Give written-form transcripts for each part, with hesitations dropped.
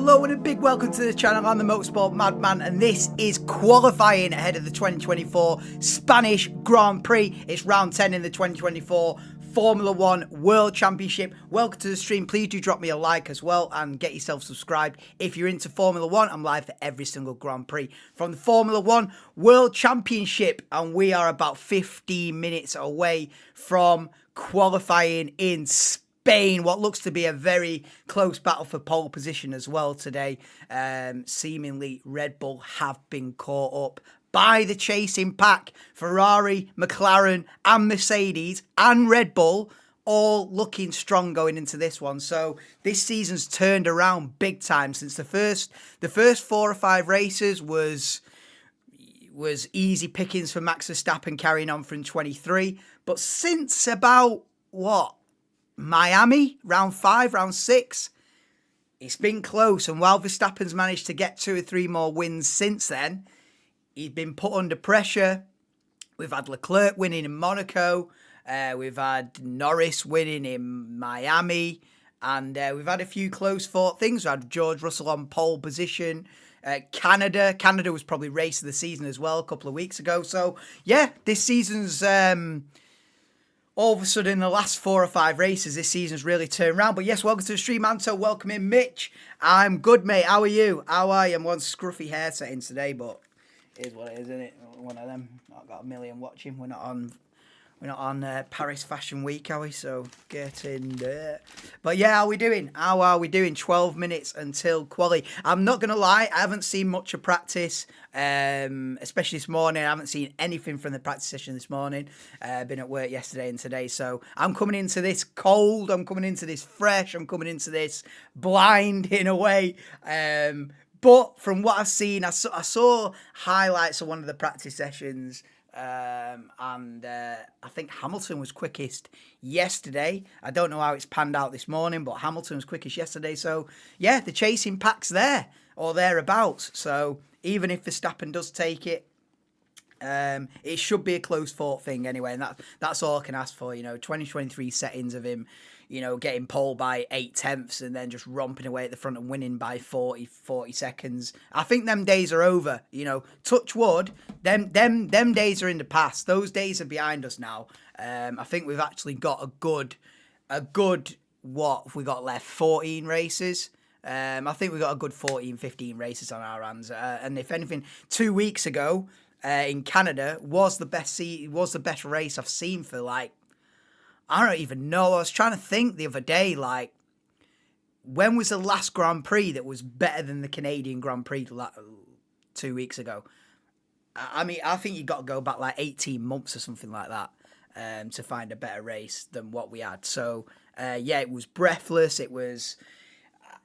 Hello and a big welcome to the channel. I'm the Motorsport Madman and this is qualifying ahead of the 2024 Spanish Grand Prix. It's round 10 in the 2024 Formula One World Championship. Welcome to the stream. Please do drop me a like as well and get yourself subscribed if you're into Formula One. I'm live for every single Grand Prix from the Formula One World Championship, and we are about 15 minutes away from qualifying in Spain, what looks to be a very close battle for pole position as well today. Seemingly Red Bull have been caught up by the chasing pack. Ferrari, McLaren and Mercedes and Red Bull all looking strong going into this one. So this season's turned around big time since the first 4 or 5 races was easy pickings for Max Verstappen carrying on from 23. But since about, Miami, round 5, round 6, it's been close. And while Verstappen's managed to get 2 or 3 more wins since then, he's been put under pressure. We've had Leclerc winning in Monaco. We've had Norris winning in Miami. And we've had a few close fought things. We had George Russell on pole position. Canada was probably race of the season as well a couple of weeks ago. So, yeah, this season's... all of a sudden, in the last 4 or 5 races, this season's really turned around. But yes, welcome to the stream, Anto. Welcome in, Mitch. I'm good, mate. How are you? How are you? I'm one scruffy hair settings today, but it is what it is, isn't it? One of them. I've got a million watching. We're not on Paris Fashion Week, are we? So get in there. But yeah, how are we doing? How are we doing? 12 minutes until quali. I'm not going to lie, I haven't seen much of practice, especially this morning. I haven't seen anything from the practice session this morning. Been at work yesterday and today. So I'm coming into this cold. I'm coming into this fresh. I'm coming into this blind in a way. But from what I've seen, I saw highlights of one of the practice sessions. And I think Hamilton was quickest yesterday. I don't know how it's panned out this morning, but Hamilton was quickest yesterday. So yeah, the chasing pack's there or thereabouts. So even if Verstappen does take it, it should be a close fought thing anyway, and that's all I can ask for. 2023 settings of him, getting pole by 8/10 and then just romping away at the front and winning by 40 seconds. I think them days are over. Touch wood, them days are in the past. Those days are behind us now. I think we've actually got a good what have we got left? 14 races. I think we got a good 14, 15 races on our hands. And if anything, 2 weeks ago. In Canada was the best race I've seen for I don't even know. I was trying to think the other day, when was the last Grand Prix that was better than the Canadian Grand Prix 2 weeks ago? I mean, I think you got to go back 18 months or something like that to find a better race than what we had. So yeah, it was breathless. It was.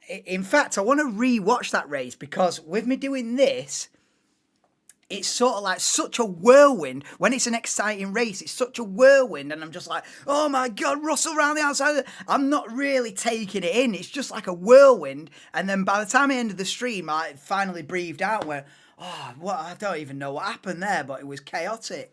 In fact, I want to re-watch that race because with me doing this. It's sort of like such a whirlwind. When it's an exciting race, it's such a whirlwind. And I'm just like, oh my God, Russell around the outside. I'm not really taking it in. It's just like a whirlwind. And then by the time I ended the stream, I finally breathed out and went, I don't even know what happened there, but it was chaotic.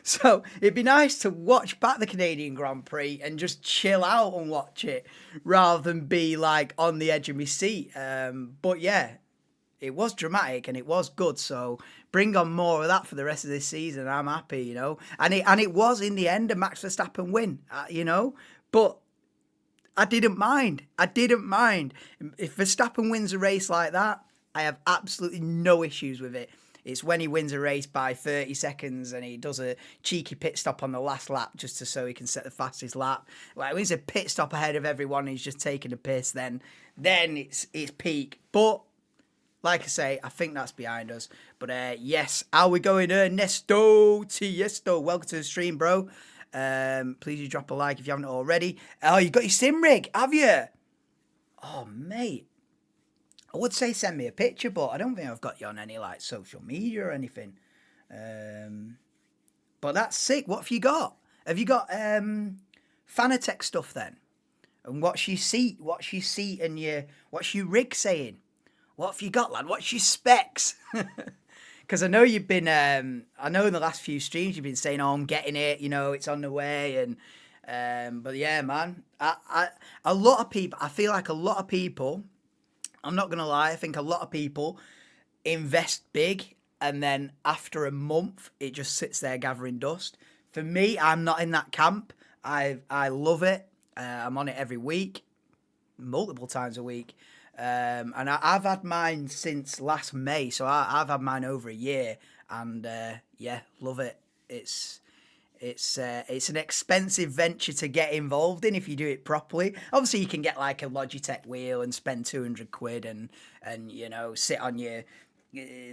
So it'd be nice to watch back the Canadian Grand Prix and just chill out and watch it rather than be on the edge of my seat. But yeah. It was dramatic and it was good, so bring on more of that for the rest of this season. I'm happy, And it was in the end a Max Verstappen win, But I didn't mind. If Verstappen wins a race like that, I have absolutely no issues with it. It's when he wins a race by 30 seconds and he does a cheeky pit stop on the last lap just so he can set the fastest lap. When he's a pit stop ahead of everyone and he's just taking a piss, then it's peak. But like I say, I think that's behind us. But yes, how we going? Ernesto Tiesto, welcome to the stream, bro. Please do drop a like if you haven't already. Oh, you got your sim rig, have you? Oh, mate. I would say send me a picture, but I don't think I've got you on any social media or anything. But that's sick. What have you got? Have you got Fanatec stuff then? And what's your seat? And what's your rig saying? What have you got, lad? What's your specs? Because I know you've been, I know in the last few streams you've been saying, I'm getting it, it's on the way. And but yeah, man, a lot of people, I feel like a lot of people I'm not going to lie, I think a lot of people invest big and then after a month it just sits there gathering dust. For me, I'm not in that camp. I love it. I'm on it every week, multiple times a week. And I've had mine since last May, so I've had mine over a year, and yeah, love it. It's an expensive venture to get involved in if you do it properly. Obviously, you can get like a Logitech wheel and spend 200 quid and you know sit on your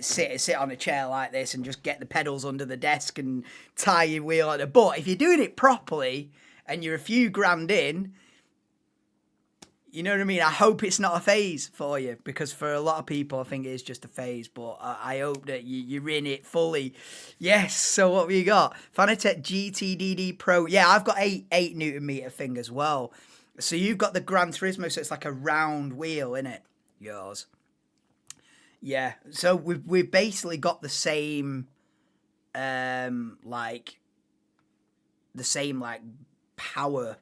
sit on a chair like this and just get the pedals under the desk and tie your wheel at the. But if you're doing it properly and you're a few grand in, you know what I mean? I hope it's not a phase for you, because for a lot of people, I think it is just a phase. But I hope that you're in it fully. Yes. So what have you got? Fanatec GTDD Pro. Yeah, I've got 8 Newton meter thing as well. So you've got the Gran Turismo, so it's like a round wheel, innit? Yours. Yeah. So we've basically got the same, like power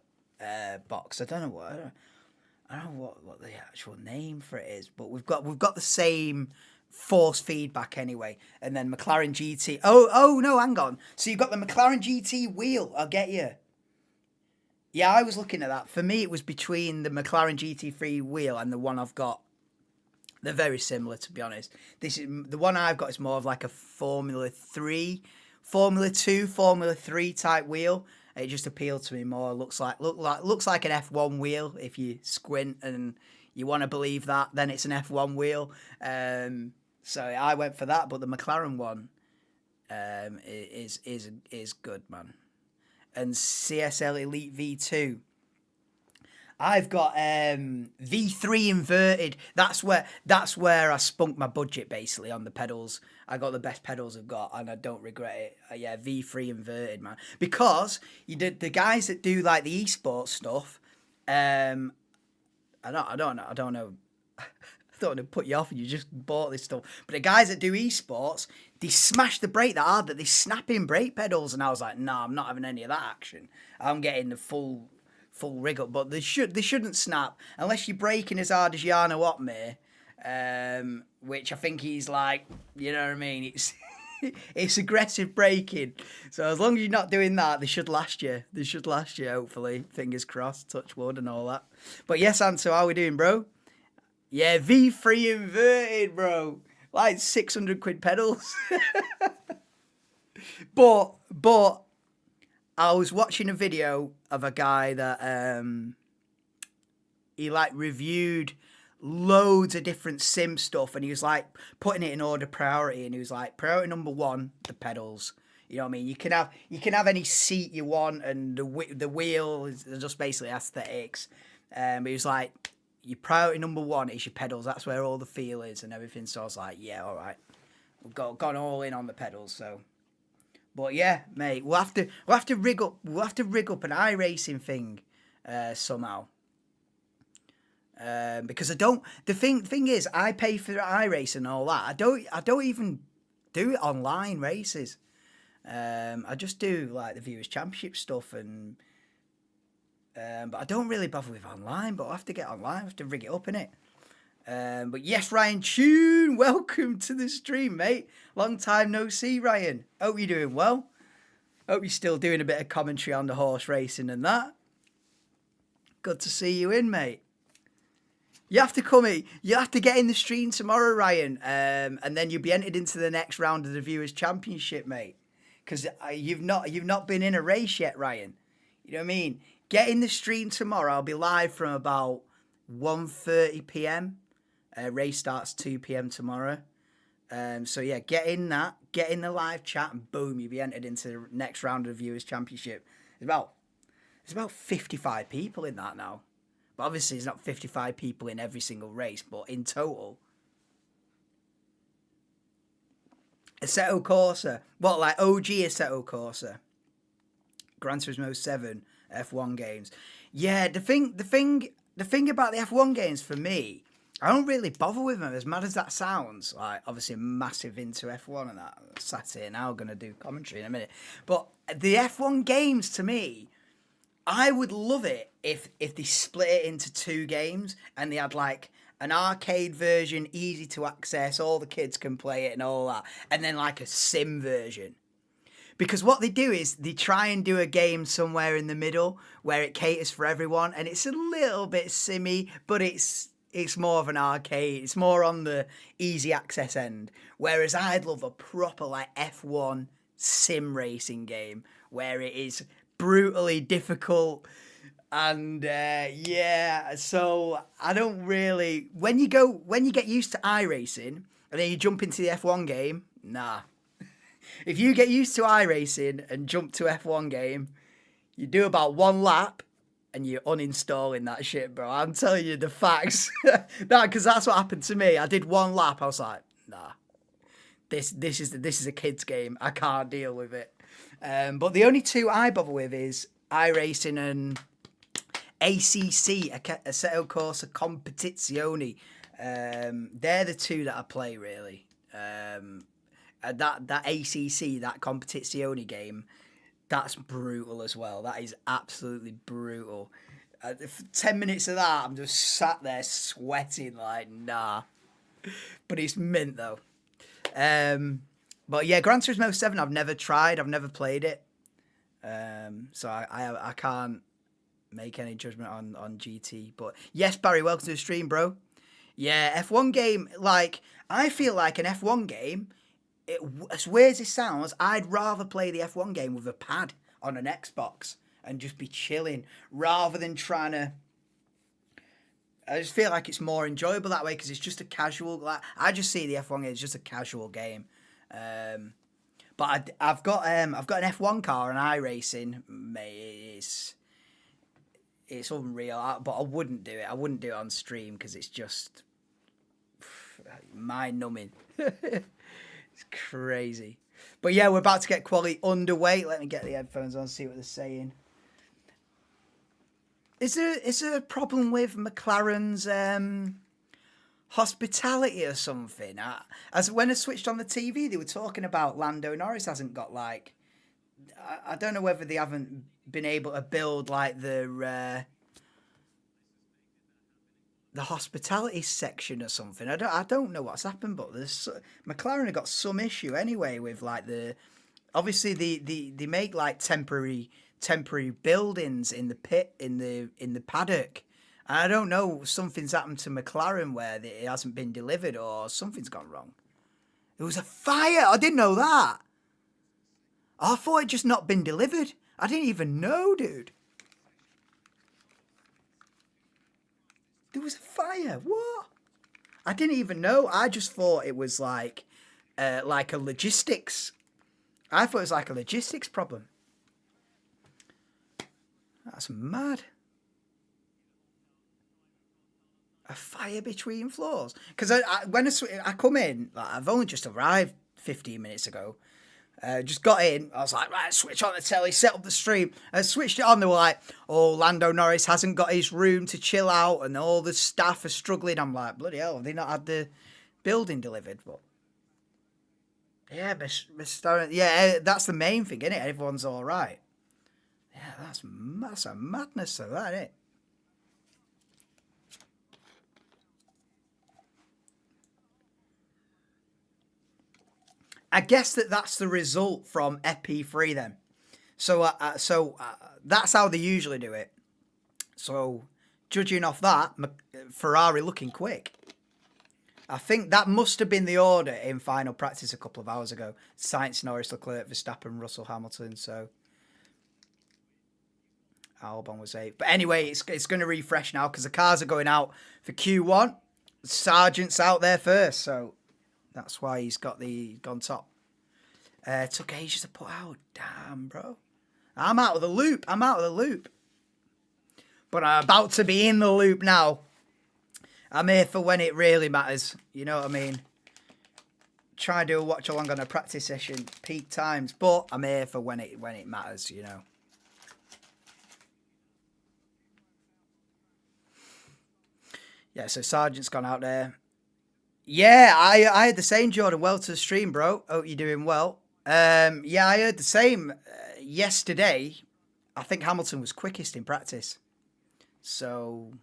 box. I don't know what the actual name for it is, but we've got the same force feedback anyway. And then McLaren GT. Oh no, hang on. So you've got the McLaren GT wheel. I'll get you. Yeah, I was looking at that. For me, it was between the McLaren GT3 wheel and the one I've got. They're very similar, to be honest. This is the one I've got is more of like a Formula 3, Formula 2, Formula 3 type wheel. It just appealed to me more. Looks like an F1 wheel. If you squint and you want to believe that, then it's an F1 wheel. So I went for that. But the McLaren one is good, man. And CSL Elite V2. I've got V3 inverted. That's where I spunked my budget basically on the pedals. I got the best pedals I've got, and I don't regret it. Yeah, V3 inverted, man. Because you did the guys that do like the esports stuff. I don't know. I don't want to put you off, and you just bought this stuff. But the guys that do esports, they smash the brake that hard that they snap in brake pedals, and I was like, nah, I'm not having any of that action. I'm getting the full rig up, but they shouldn't snap unless you're braking as hard as Jarno Opmeer, which I think he's like, you know what I mean? It's aggressive braking. So as long as you're not doing that, they should last you. Hopefully. Fingers crossed, touch wood and all that. But yes, Anto, how we doing, bro? Yeah, V3 inverted, bro. Like 600 quid pedals. But I was watching a video of a guy that he like reviewed loads of different sim stuff, and he was like putting it in order priority, and he was like, priority number 1, the pedals. You know what I mean? You can have any seat you want, and the wheel is just basically aesthetics. But he was like, your priority number 1 is your pedals. That's where all the feel is and everything. So I was like, yeah, all right, we've gone all in on the pedals. So. But yeah, mate, we'll have to rig up an iRacing thing somehow. Because I don't. The thing is, I pay for iRacing and all that. I don't even do it online races. I just do like the Viewers Championship stuff, and but I don't really bother with online. But I have to get online. I have to rig it up, innit? But yes, Ryan Tune, welcome to the stream, mate. Long time no see, Ryan. Hope you're doing well. Hope you're still doing a bit of commentary on the horse racing and that. Good to see you in, mate. You have to come in. You have to get in the stream tomorrow, Ryan, and then you'll be entered into the next round of the Viewers Championship, mate. Because you've not been in a race yet, Ryan. You know what I mean? Get in the stream tomorrow. I'll be live from about 1:30 p.m. Race starts 2 p.m. tomorrow. So yeah, get in the live chat, and boom, you'll be entered into the next round of the Viewers Championship. There's about 55 people in that now. But obviously there's not 55 people in every single race, but in total. Assetto Corsa. What, like OG Assetto Corsa? Gran Turismo 7 F1 games. Yeah, the thing about the F1 games for me, I don't really bother with them, as mad as that sounds. Like, obviously, massive into F1 and that. I'm sat here now, going to do commentary in a minute. But the F1 games, to me, I would love it if they split it into 2 games and they had like an arcade version, easy to access, all the kids can play it and all that, and then like a sim version. Because what they do is they try and do a game somewhere in the middle where it caters for everyone, and it's a little bit simmy, but it's more of an arcade. It's more on the easy access end. Whereas I'd love a proper like F1 sim racing game where it is brutally difficult. And so I don't really. When you get used to iRacing and then you jump into the F1 game, nah. If you get used to iRacing and jump to F1 game, you do about one lap and you're uninstalling that shit, bro. I'm telling you the facts. Because that's what happened to me. I did one lap. I was like, nah, this is a kid's game. I can't deal with it. But the only two I bother with is iRacing and ACC, Assetto Corsa Competizione. They're the two that I play really. That ACC, that Competizione game, that's brutal as well. That is absolutely brutal. 10 minutes of that, I'm just sat there sweating like, nah. But it's mint though. But yeah, Gran Turismo 7 I've never tried. I've never played it. So I can't make any judgment on GT. But yes, Barry, welcome to the stream, bro. Yeah, F1 game, like, I feel like an F1 game, as weird as it sounds, I'd rather play the F1 game with a pad on an Xbox and just be chilling rather than trying to. I just feel like it's more enjoyable that way because it's just a casual. Like, I just see the F1 game as just a casual game. But I've got an F1 car and iRacing. Mate, it's unreal. But I wouldn't do it. I wouldn't do it on stream because it's just mind numbing. It's crazy. But yeah, we're about to get quality underway. Let me get the headphones on, see what they're saying. Is there a problem with McLaren's hospitality or something? As when I switched on the TV, they were talking about Lando Norris hasn't got like. I don't know whether they haven't been able to build like the hospitality section or something. I don't know what's happened, but there's McLaren have got some issue anyway with like obviously they make like temporary buildings in the pit in the paddock. And I don't know, something's happened to McLaren where it hasn't been delivered or something's gone wrong. There was a fire. I didn't know that. I thought it just not been delivered. I didn't even know, dude. There was a fire. What? I didn't even know. I just thought it was like a logistics. I thought it was like a logistics problem. That's mad. A fire between floors. Because when I come in, like, I've only just arrived 15 minutes ago. Just got in. I was like, right, switch on the telly, set up the stream. I switched it on. They were like, oh, Lando Norris hasn't got his room to chill out and all the staff are struggling. I'm like, bloody hell, have they not had the building delivered? But yeah, yeah, that's the main thing, isn't it? Everyone's all right. Yeah, that's a madness of that, isn't it? I guess that's the result from FP3 then. So that's how they usually do it. So judging off that, Ferrari looking quick. I think that must have been the order in final practice a couple of hours ago. Sainz, Norris, Leclerc, Verstappen, Russell, Hamilton. So Albon was 8th. But anyway, it's going to refresh now because the cars are going out for Q1. Sargent's out there first, so that's why he's gone top. Took ages to put out. Damn, bro. I'm out of the loop. But I'm about to be in the loop now. I'm here for when it really matters. You know what I mean? Try and do a watch along on a practice session, peak times. But I'm here for when it matters, you know. Yeah, so Sargent's gone out there. Yeah, I had the same, Jordan. Well to the stream, bro. Hope you're doing well. Yeah, I heard the same yesterday. I think Hamilton was quickest in practice. So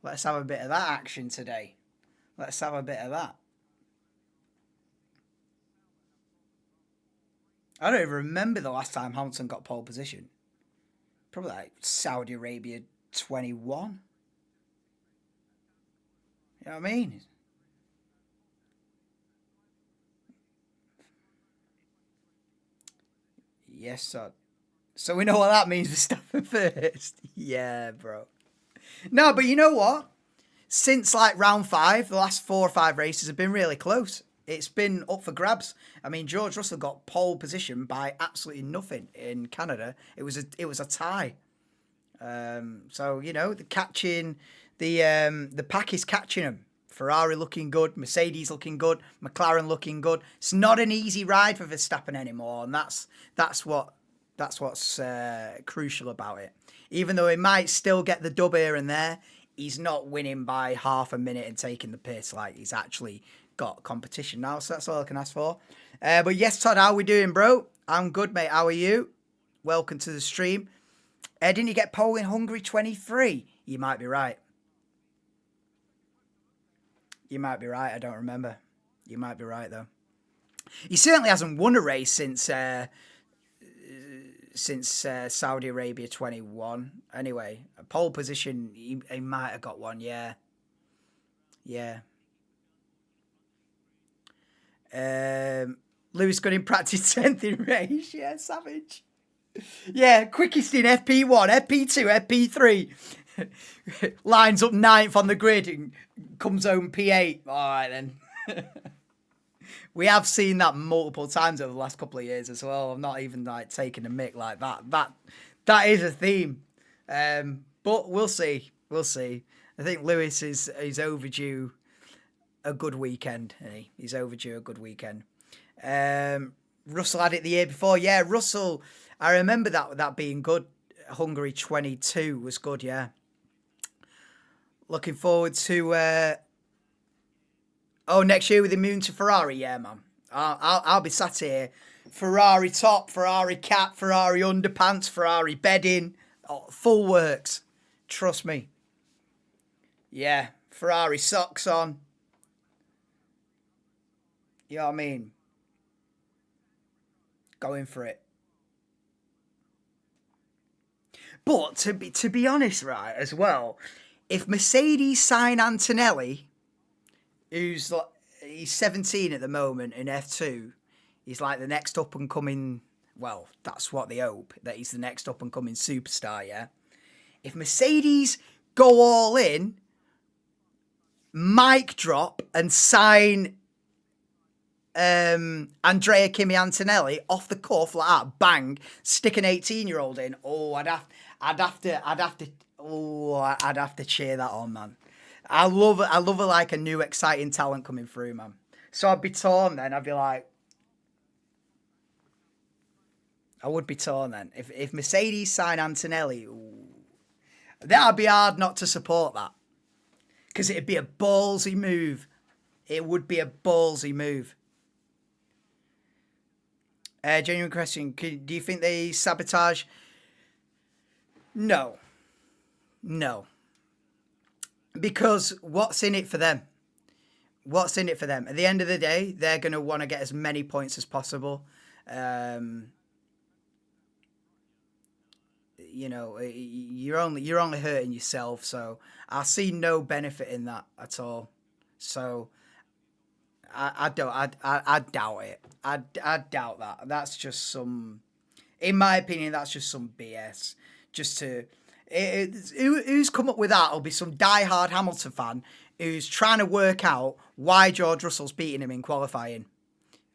Let's have a bit of that action today. Let's have a bit of that. I don't even remember the last time Hamilton got pole position. Probably like Saudi Arabia 21. You know what I mean? Yes, sir. So we know what that means for Verstappen first. Yeah, bro. No, but you know what? Since like round 5, the last 4 or 5 races have been really close. It's been up for grabs. I mean, George Russell got pole position by absolutely nothing in Canada. It was a tie. So you know, the pack is catching them. Ferrari looking good, Mercedes looking good, McLaren looking good. It's not an easy ride for Verstappen anymore, and that's what's crucial about it. Even though he might still get the dub here and there, he's not winning by half a minute and taking the piss. Like, he's actually got competition now, so that's all I can ask for. But yes, Todd, how we doing, bro? I'm good, mate. How are you? Welcome to the stream. Didn't you get pole in Hungary 23? You might be right. You might be right. I don't remember. You might be right, though. He certainly hasn't won a race since Saudi Arabia 21. Anyway, a pole position, he might have got one, yeah. Yeah. Lewis got in practice 10th in race. Yeah, savage. Yeah, quickest in FP1, FP2, FP3. Lines up 9th on the grid and comes home P8. All right, then. We have seen that multiple times over the last couple of years as well. I'm not even like taking a mick like that. That is a theme. But we'll see. We'll see. I think Lewis is overdue a good weekend. He's overdue a good weekend. Russell had it the year before. Yeah, Russell, I remember that being good. Hungary 22 was good, yeah. Looking forward to next year with the moon to Ferrari, yeah, man. I'll be sat here, Ferrari top, Ferrari cap, Ferrari underpants, Ferrari bedding, full works. Trust me. Yeah, Ferrari socks on. You know what I mean? Going for it. But to be honest, right, as well, if Mercedes sign Antonelli, who's like, he's 17 at the moment in F2, he's like the next up and coming, well, that's what they hope, that he's the next up and coming superstar, yeah? If Mercedes go all in, mic drop and sign Andrea Kimi Antonelli off the cuff like that, bang, stick an 18-year-old in, I'd have to cheer that on, man. I love it like a new exciting talent coming through, man. So I'd be torn then. I'd be like, I would be torn then. If Mercedes sign Antonelli, that'd be hard not to support that. Because it'd be a ballsy move. It would be a ballsy move. Genuine question. Do you think they sabotage? No. Because what's in it for them? What's in it for them? At the end of the day, they're going to want to get as many points as possible. You know, you're only hurting yourself. So I see no benefit in that at all. So I doubt it. I doubt that. That's just some, in my opinion, that's just some BS. Just to, who's come up with that? Will be some diehard Hamilton fan who's trying to work out why George Russell's beating him in qualifying,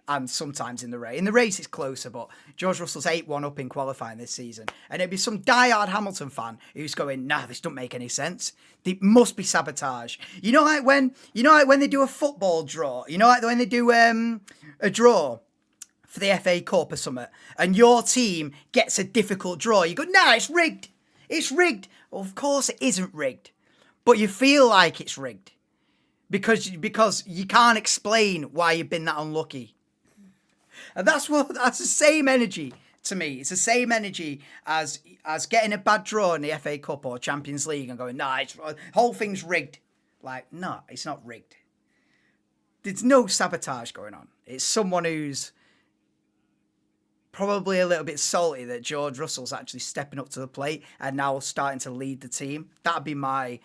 and sometimes in the race. In the race, it's closer, but George Russell's 8-1 up in qualifying this season, and it'd be some diehard Hamilton fan who's going, "Nah, this don't make any sense. There must be sabotage." You know, like when they do a football draw. You know, like when they do a draw for the FA Cup or something, and your team gets a difficult draw. You go, "Nah, it's rigged. It's rigged." Well, of course it isn't rigged, but you feel like it's rigged because you can't explain why you've been that unlucky. And that's the same energy to me. It's the same energy as getting a bad draw in the FA Cup or Champions League and going, nah, whole thing's rigged. Like, no, it's not rigged. There's no sabotage going on. It's someone who's probably a little bit salty that George Russell's actually stepping up to the plate and now starting to lead the team. That'd be my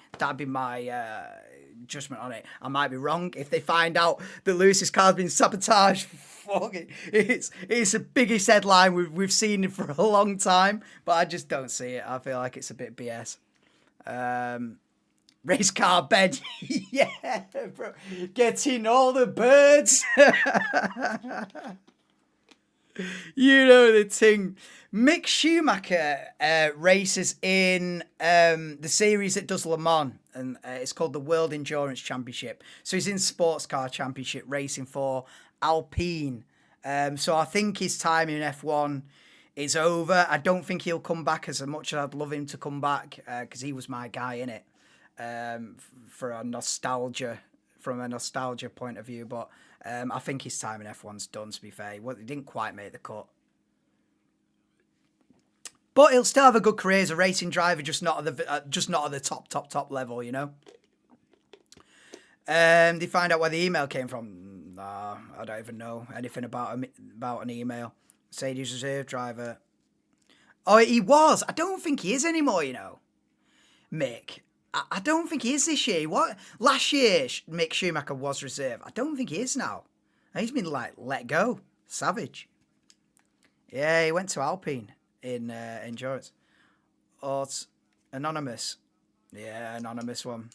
judgment on it. I might be wrong. If they find out that Lewis's car's been sabotaged, fuck it. It's the biggest headline we've seen for a long time, but I just don't see it. I feel like it's a bit BS. Race car bed, yeah, bro, getting all the birds. You know the thing. Mick Schumacher races in the series that does Le Mans, and it's called the World Endurance Championship. So he's in sports car championship racing for Alpine. So I think his time in F1 is over. I don't think he'll come back as much as I'd love him to come back, because he was my guy in it, from a nostalgia point of view. But I think his time in F1's done, to be fair. He didn't quite make the cut. But he'll still have a good career as a racing driver, just not at the top level, you know. Did you find out where the email came from? Nah, I don't even know anything about an email. Mercedes reserve driver. Oh, he was. I don't think he is anymore, you know. Mick. I don't think he is this year. What? Last year, Mick Schumacher was reserve. I don't think he is now. He's been let go. Savage. Yeah, he went to Alpine in endurance. Oh, it's anonymous. Yeah, anonymous one.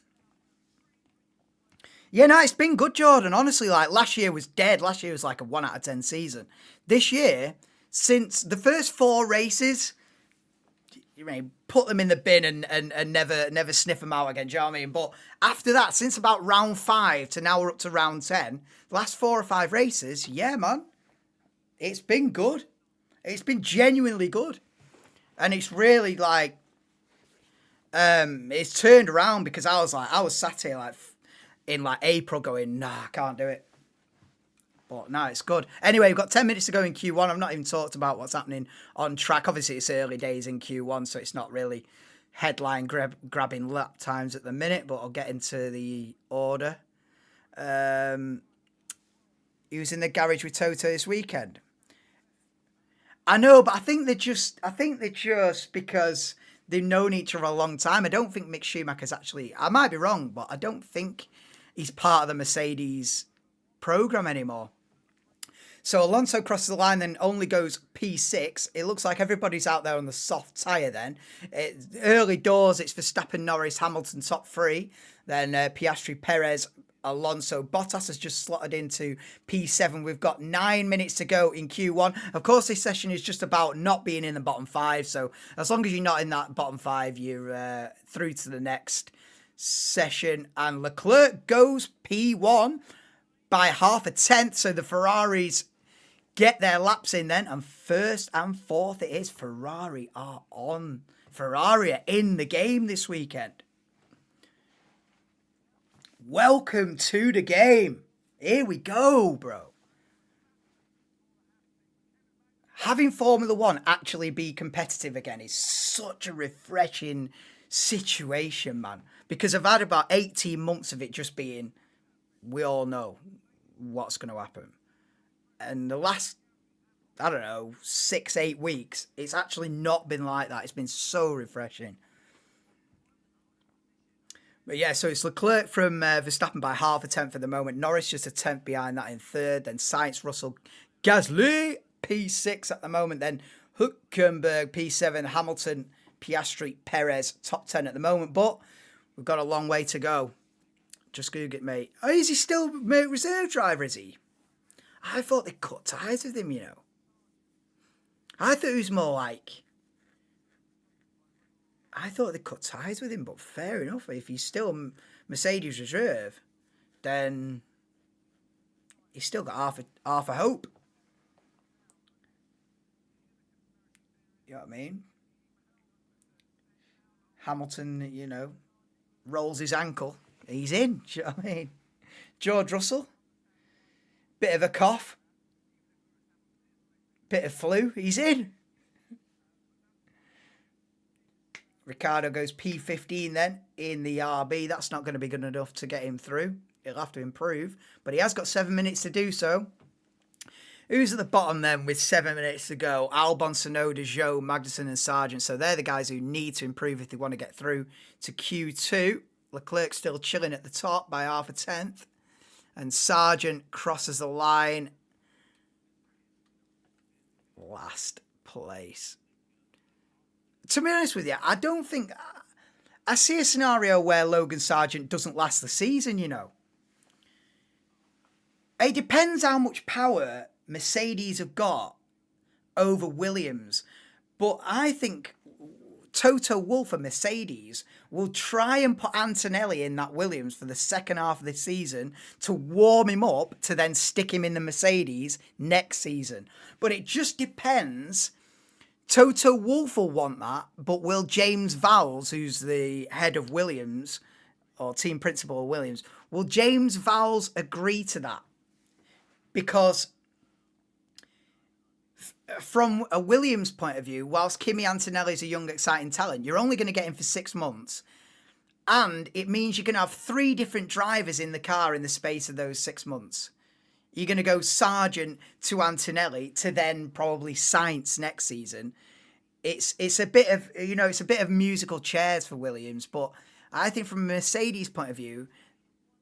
Yeah, no, it's been good, Jordan. Honestly, like, last year was dead. Last year was like a 1 out of 10 season. This year, since the first 4 races, you may put them in the bin and never sniff them out again, do you know what I mean? But after that, since about round 5 to now we're up to round 10, the last 4 or 5 races, yeah, man, it's been good. It's been genuinely good. And it's really like, it's turned around, because I was sat here like in like April going, nah, I can't do it. But no, it's good. Anyway, we've got 10 minutes to go in Q1. I've not even talked about what's happening on track. Obviously, it's early days in Q1, so it's not really headline grabbing lap times at the minute, but I'll get into the order. He was in the garage with Toto this weekend. I know, but I think they're just because they've known each other a long time. I don't think Mick Schumacher's actually, I might be wrong, but I don't think he's part of the Mercedes program anymore. So Alonso crosses the line, then only goes P6. It looks like everybody's out there on the soft tyre then. Early doors, it's Verstappen, Norris, Hamilton, top 3. Then Piastri, Perez, Alonso. Bottas has just slotted into P7. We've got 9 minutes to go in Q1. Of course, this session is just about not being in the bottom 5. So as long as you're not in that bottom 5, you're through to the next session. And Leclerc goes P1 by half a tenth. So the Ferraris get their laps in then. And first and fourth it is. Ferrari are on. Ferrari are in the game this weekend. Welcome to the game. Here we go, bro. Having Formula One actually be competitive again is such a refreshing situation, man. Because I've had about 18 months of it just being, we all know what's going to happen. And the last, 6-8 weeks, it's actually not been like that. It's been so refreshing. But yeah, so it's Leclerc from Verstappen by half a tenth at the moment. Norris just a tenth behind that in third. Then Sainz, Russell, Gasly, P6 at the moment. Then Hülkenberg, P7, Hamilton, Piastri, Perez, top 10 at the moment. But we've got a long way to go. Just Google it, mate. Oh, is he still reserve driver, is he? I thought they cut ties with him, you know. I thought it was more like... I thought they cut ties with him, but fair enough. If he's still Mercedes reserve, then he's still got half a hope. You know what I mean? Hamilton, rolls his ankle. He's in. Do you know what I mean? George Russell, bit of a cough, bit of flu. He's in. Ricciardo goes P15 then in the RB. That's not going to be good enough to get him through. He'll have to improve, but he has got 7 minutes to do so. Who's at the bottom then with 7 minutes to go? Albon, Tsunoda, Zhou, Magnussen and Sargent. So they're the guys who need to improve if they want to get through to Q2. Leclerc still chilling at the top by half a tenth. And Sargent crosses the line. Last place. To be honest with you, I don't think... I see a scenario where Logan Sargent doesn't last the season, you know. It depends how much power Mercedes have got over Williams. But I think Toto Wolff and Mercedes will try and put Antonelli in that Williams for the second half of the season to warm him up to then stick him in the Mercedes next season. But it just depends. Toto Wolff will want that, but will James Vowles, who's the head of Williams, or team principal of Williams, will James Vowles agree to that? Because from a Williams point of view, whilst Kimi Antonelli is a young, exciting talent, you're only going to get him for 6 months. And it means you're going to have 3 different drivers in the car in the space of those 6 months. You're going to go Sargent to Antonelli to then probably Sainz next season. It's a bit of, you know, it's a bit of musical chairs for Williams. But I think from a Mercedes point of view,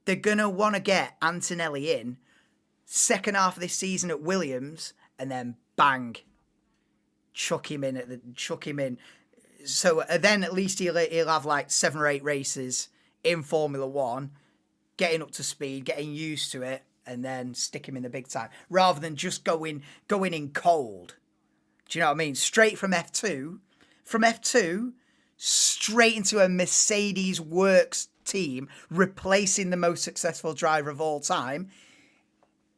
they're going to want to get Antonelli in second half of this season at Williams and then bang, chuck him in. So then at least he'll have like 7 or 8 races in Formula One, getting up to speed, getting used to it, and then stick him in the big time, rather than just going in cold. Do you know what I mean? Straight from F2, straight into a Mercedes Works team, replacing the most successful driver of all time,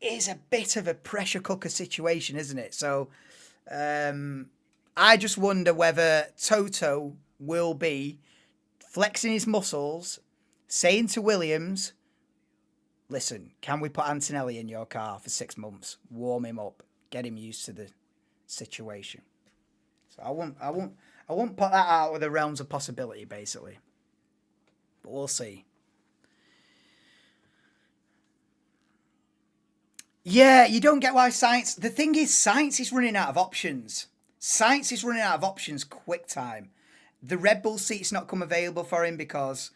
is a bit of a pressure cooker situation, isn't it? So I just wonder whether Toto will be flexing his muscles, saying to Williams, listen, can we put Antonelli in your car for 6 months? Warm him up, get him used to the situation. So I won't put that out of the realms of possibility, basically. But we'll see. Yeah, you don't get why Sainz... The thing is, Sainz is running out of options. Sainz is running out of options quick time. The Red Bull seat's not come available for him because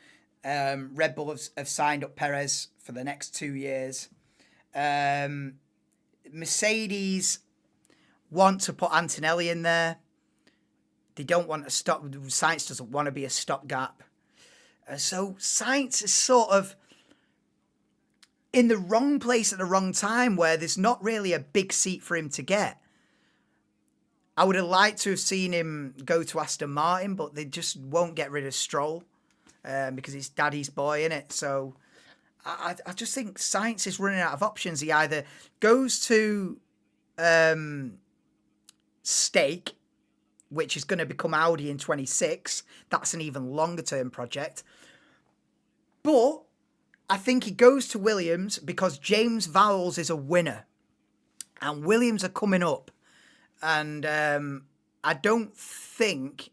Red Bull have signed up Perez for the next 2 years. Mercedes want to put Antonelli in there. They don't want to stop. Sainz doesn't want to be a stopgap. So Sainz is sort of in the wrong place at the wrong time, where there's not really a big seat for him to get. I would have liked to have seen him go to Aston Martin, but they just won't get rid of Stroll because it's daddy's boy, innit? So I just think Sainz is running out of options. He either goes to Stake, which is going to become Audi in 26. That's an even longer term project. But I think he goes to Williams because James Vowles is a winner. And Williams are coming up. And I don't think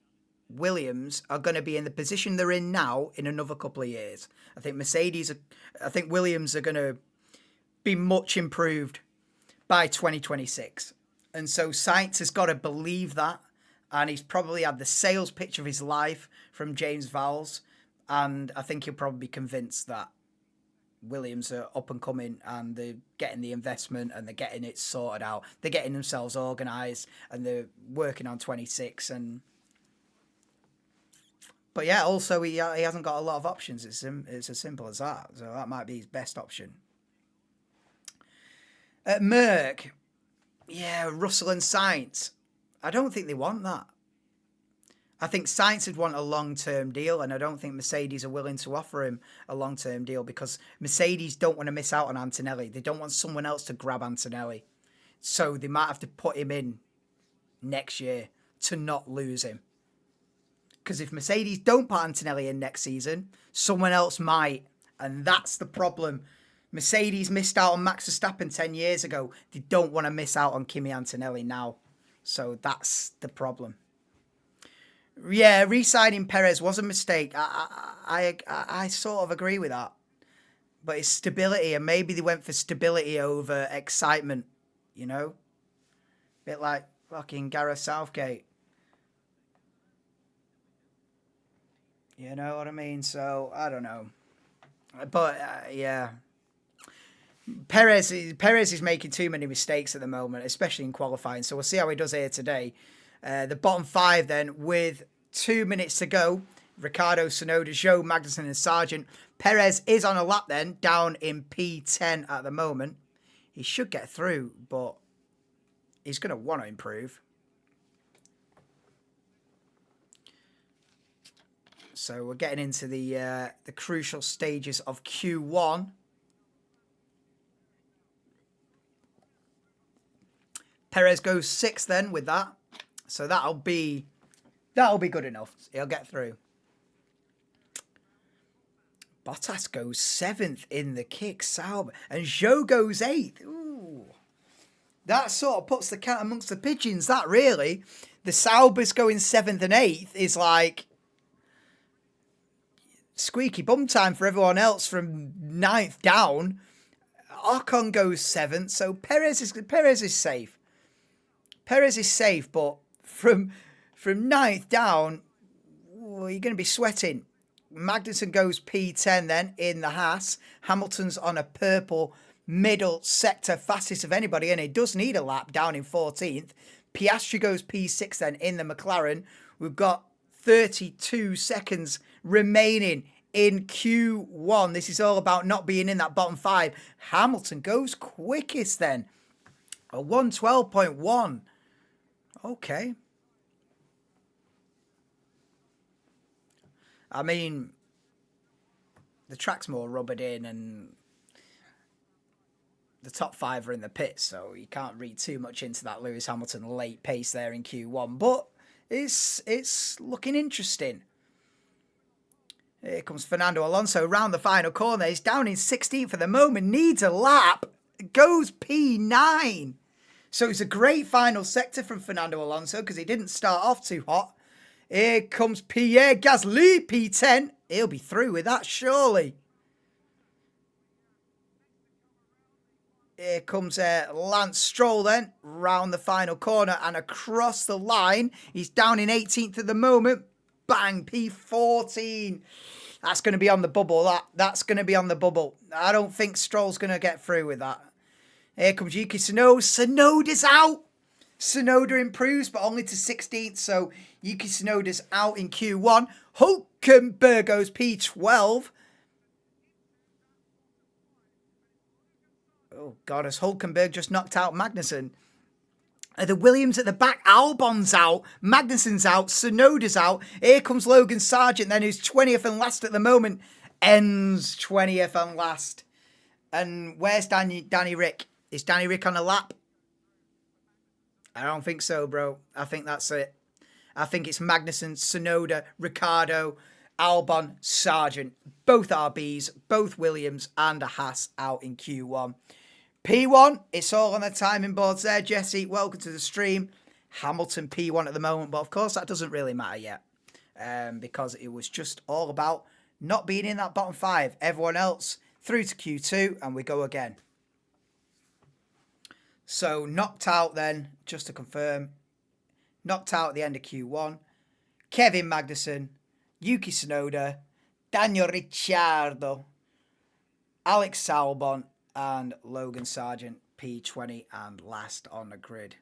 Williams are going to be in the position they're in now in another couple of years. I think Williams are going to be much improved by 2026. And so Sainz has got to believe that. And he's probably had the sales pitch of his life from James Vowles. And I think he'll probably be convinced that Williams are up and coming and they're getting the investment and they're getting it sorted out. They're getting themselves organised and they're working on 26. But yeah, also he hasn't got a lot of options. It's as simple as that. So that might be his best option. At Merck, yeah, Russell and Sainz. I don't think they want that. I think Sainz would want a long-term deal, and I don't think Mercedes are willing to offer him a long-term deal because Mercedes don't want to miss out on Antonelli. They don't want someone else to grab Antonelli. So they might have to put him in next year to not lose him. Because if Mercedes don't put Antonelli in next season, someone else might. And that's the problem. Mercedes missed out on Max Verstappen 10 years ago. They don't want to miss out on Kimi Antonelli now. So that's the problem. Yeah, re-signing Perez was a mistake. I sort of agree with that. But it's stability, and maybe they went for stability over excitement, you know? Bit like fucking Gareth Southgate. You know what I mean? So, I don't know. But, yeah. Perez is making too many mistakes at the moment, especially in qualifying. So we'll see how he does here today. The bottom five then, with 2 minutes to go, Ricciardo, Tsunoda, Zhou, Magnussen and Sargent. Perez is on a lap then, down in P10 at the moment. He should get through, but he's going to want to improve. So we're getting into the crucial stages of Q1. Perez goes 6th then with that. So that'll be good enough. He'll get through. Bottas goes 7th in the kick, Sauber. And Zhou goes 8th. Ooh. That sort of puts the cat amongst the pigeons, that really. The Saubers going 7th and 8th is like squeaky bum time for everyone else from 9th down. Ocon goes 7th, so Perez is safe. Perez is safe, but from 9th down, you're going to be sweating. Magnussen goes P10 then in the Haas. Hamilton's on a purple middle sector, fastest of anybody, and he does need a lap down in 14th. Piastri goes P6 then in the McLaren. We've got 32 seconds remaining in Q1. This is all about not being in that bottom five. Hamilton goes quickest then. A 112.1. Okay. I mean, the track's more rubbered in and the top five are in the pits, so you can't read too much into that Lewis Hamilton late pace there in Q1, but it's looking interesting. Here comes Fernando Alonso round the final corner. He's down in 16th at the moment, needs a lap, goes P9. So it's a great final sector from Fernando Alonso because he didn't start off too hot. Here comes Pierre Gasly, P10. He'll be through with that, surely. Here comes Lance Stroll then, round the final corner and across the line. He's down in 18th at the moment. Bang, P14. That's going to be on the bubble. That's going to be on the bubble. I don't think Stroll's going to get through with that. Here comes Yuki Tsunoda. Tsunoda's out. Tsunoda improves, but only to 16th, so Yuki Tsunoda's out in Q1. Hulkenberg goes P12. Oh, God, has Hulkenberg just knocked out Magnussen? The Williams at the back, Albon's out, Magnussen's out, Tsunoda's out. Here comes Logan Sargent then, who's 20th and last at the moment. Ends 20th and last. And where's Danny Rick? Is Danny Rick on a lap? I don't think so, bro. I think that's it. I think it's Magnussen, Tsunoda, Ricciardo, Albon, Sargent. Both RBs, both Williams and a Haas out in Q1. P1, it's all on the timing boards there. Jesse, welcome to the stream. Hamilton P1 at the moment, but of course that doesn't really matter yet because it was just all about not being in that bottom five. Everyone else through to Q2 and we go again. So knocked out then, just to confirm, knocked out at the end of Q1, Kevin Magnussen, Yuki Tsunoda, Daniel Ricciardo, Alex Albon, and Logan Sargent, P20 and last on the grid.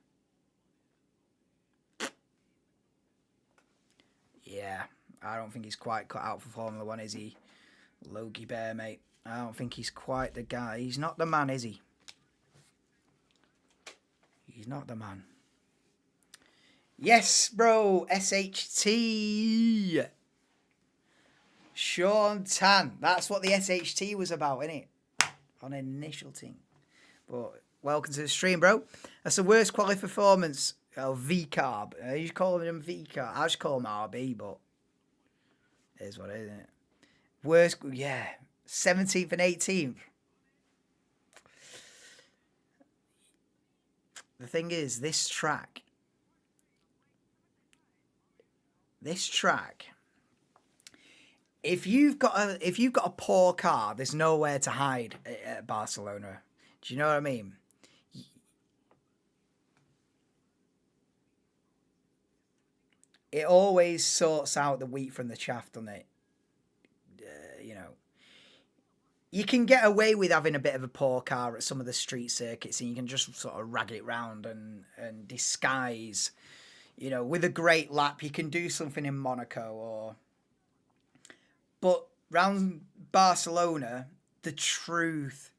Yeah, I don't think he's quite cut out for Formula 1, is he? Logie Bear, mate. I don't think he's quite the guy. He's not the man, is he? He's not the man. Yes, bro. SHT. Sean Tan. That's what the SHT was about, innit? On an initial team. But welcome to the stream, bro. That's the worst quality performance. Oh, V-Carb. You call him V-Carb. I just call him RB, but it is what it is, isn't it? Worst, yeah. 17th and 18th. The thing is, this track, this track, if you've got a poor car, there's nowhere to hide at Barcelona. Do you know what I mean? It always sorts out the wheat from the chaff, doesn't it? You know, you can get away with having a bit of a poor car at some of the street circuits, and you can just sort of rag it round and disguise. You know, with a great lap, you can do something in Monaco but round Barcelona, the truth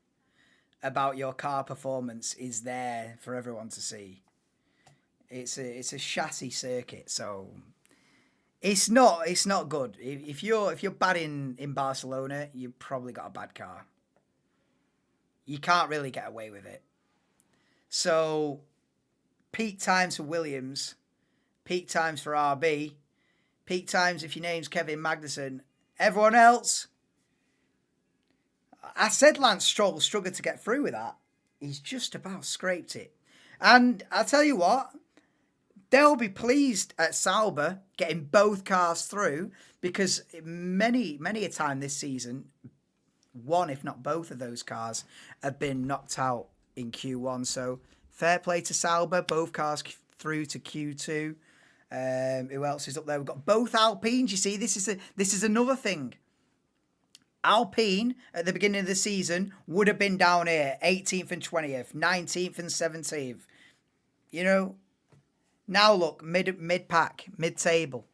about your car performance is there for everyone to see. It's a chassis circuit, so it's not good. If you're bad in Barcelona, you've probably got a bad car. You can't really get away with it. So peak times for Williams, peak times for RB, peak times if your name's Kevin Magnussen. Everyone else, I said Lance Stroll struggled to get through with that. He's just about scraped it. And I'll tell you what, they'll be pleased at Sauber getting both cars through, because many a time this season, one if not both of those cars have been knocked out in Q1. So fair play to Sauber, both cars through to Q2. Who else is up there? We've got both Alpines. You see, this is another thing. Alpine at the beginning of the season would have been down here, 18th and 20th, 19th and 17th. You know, now look, mid-pack, mid-table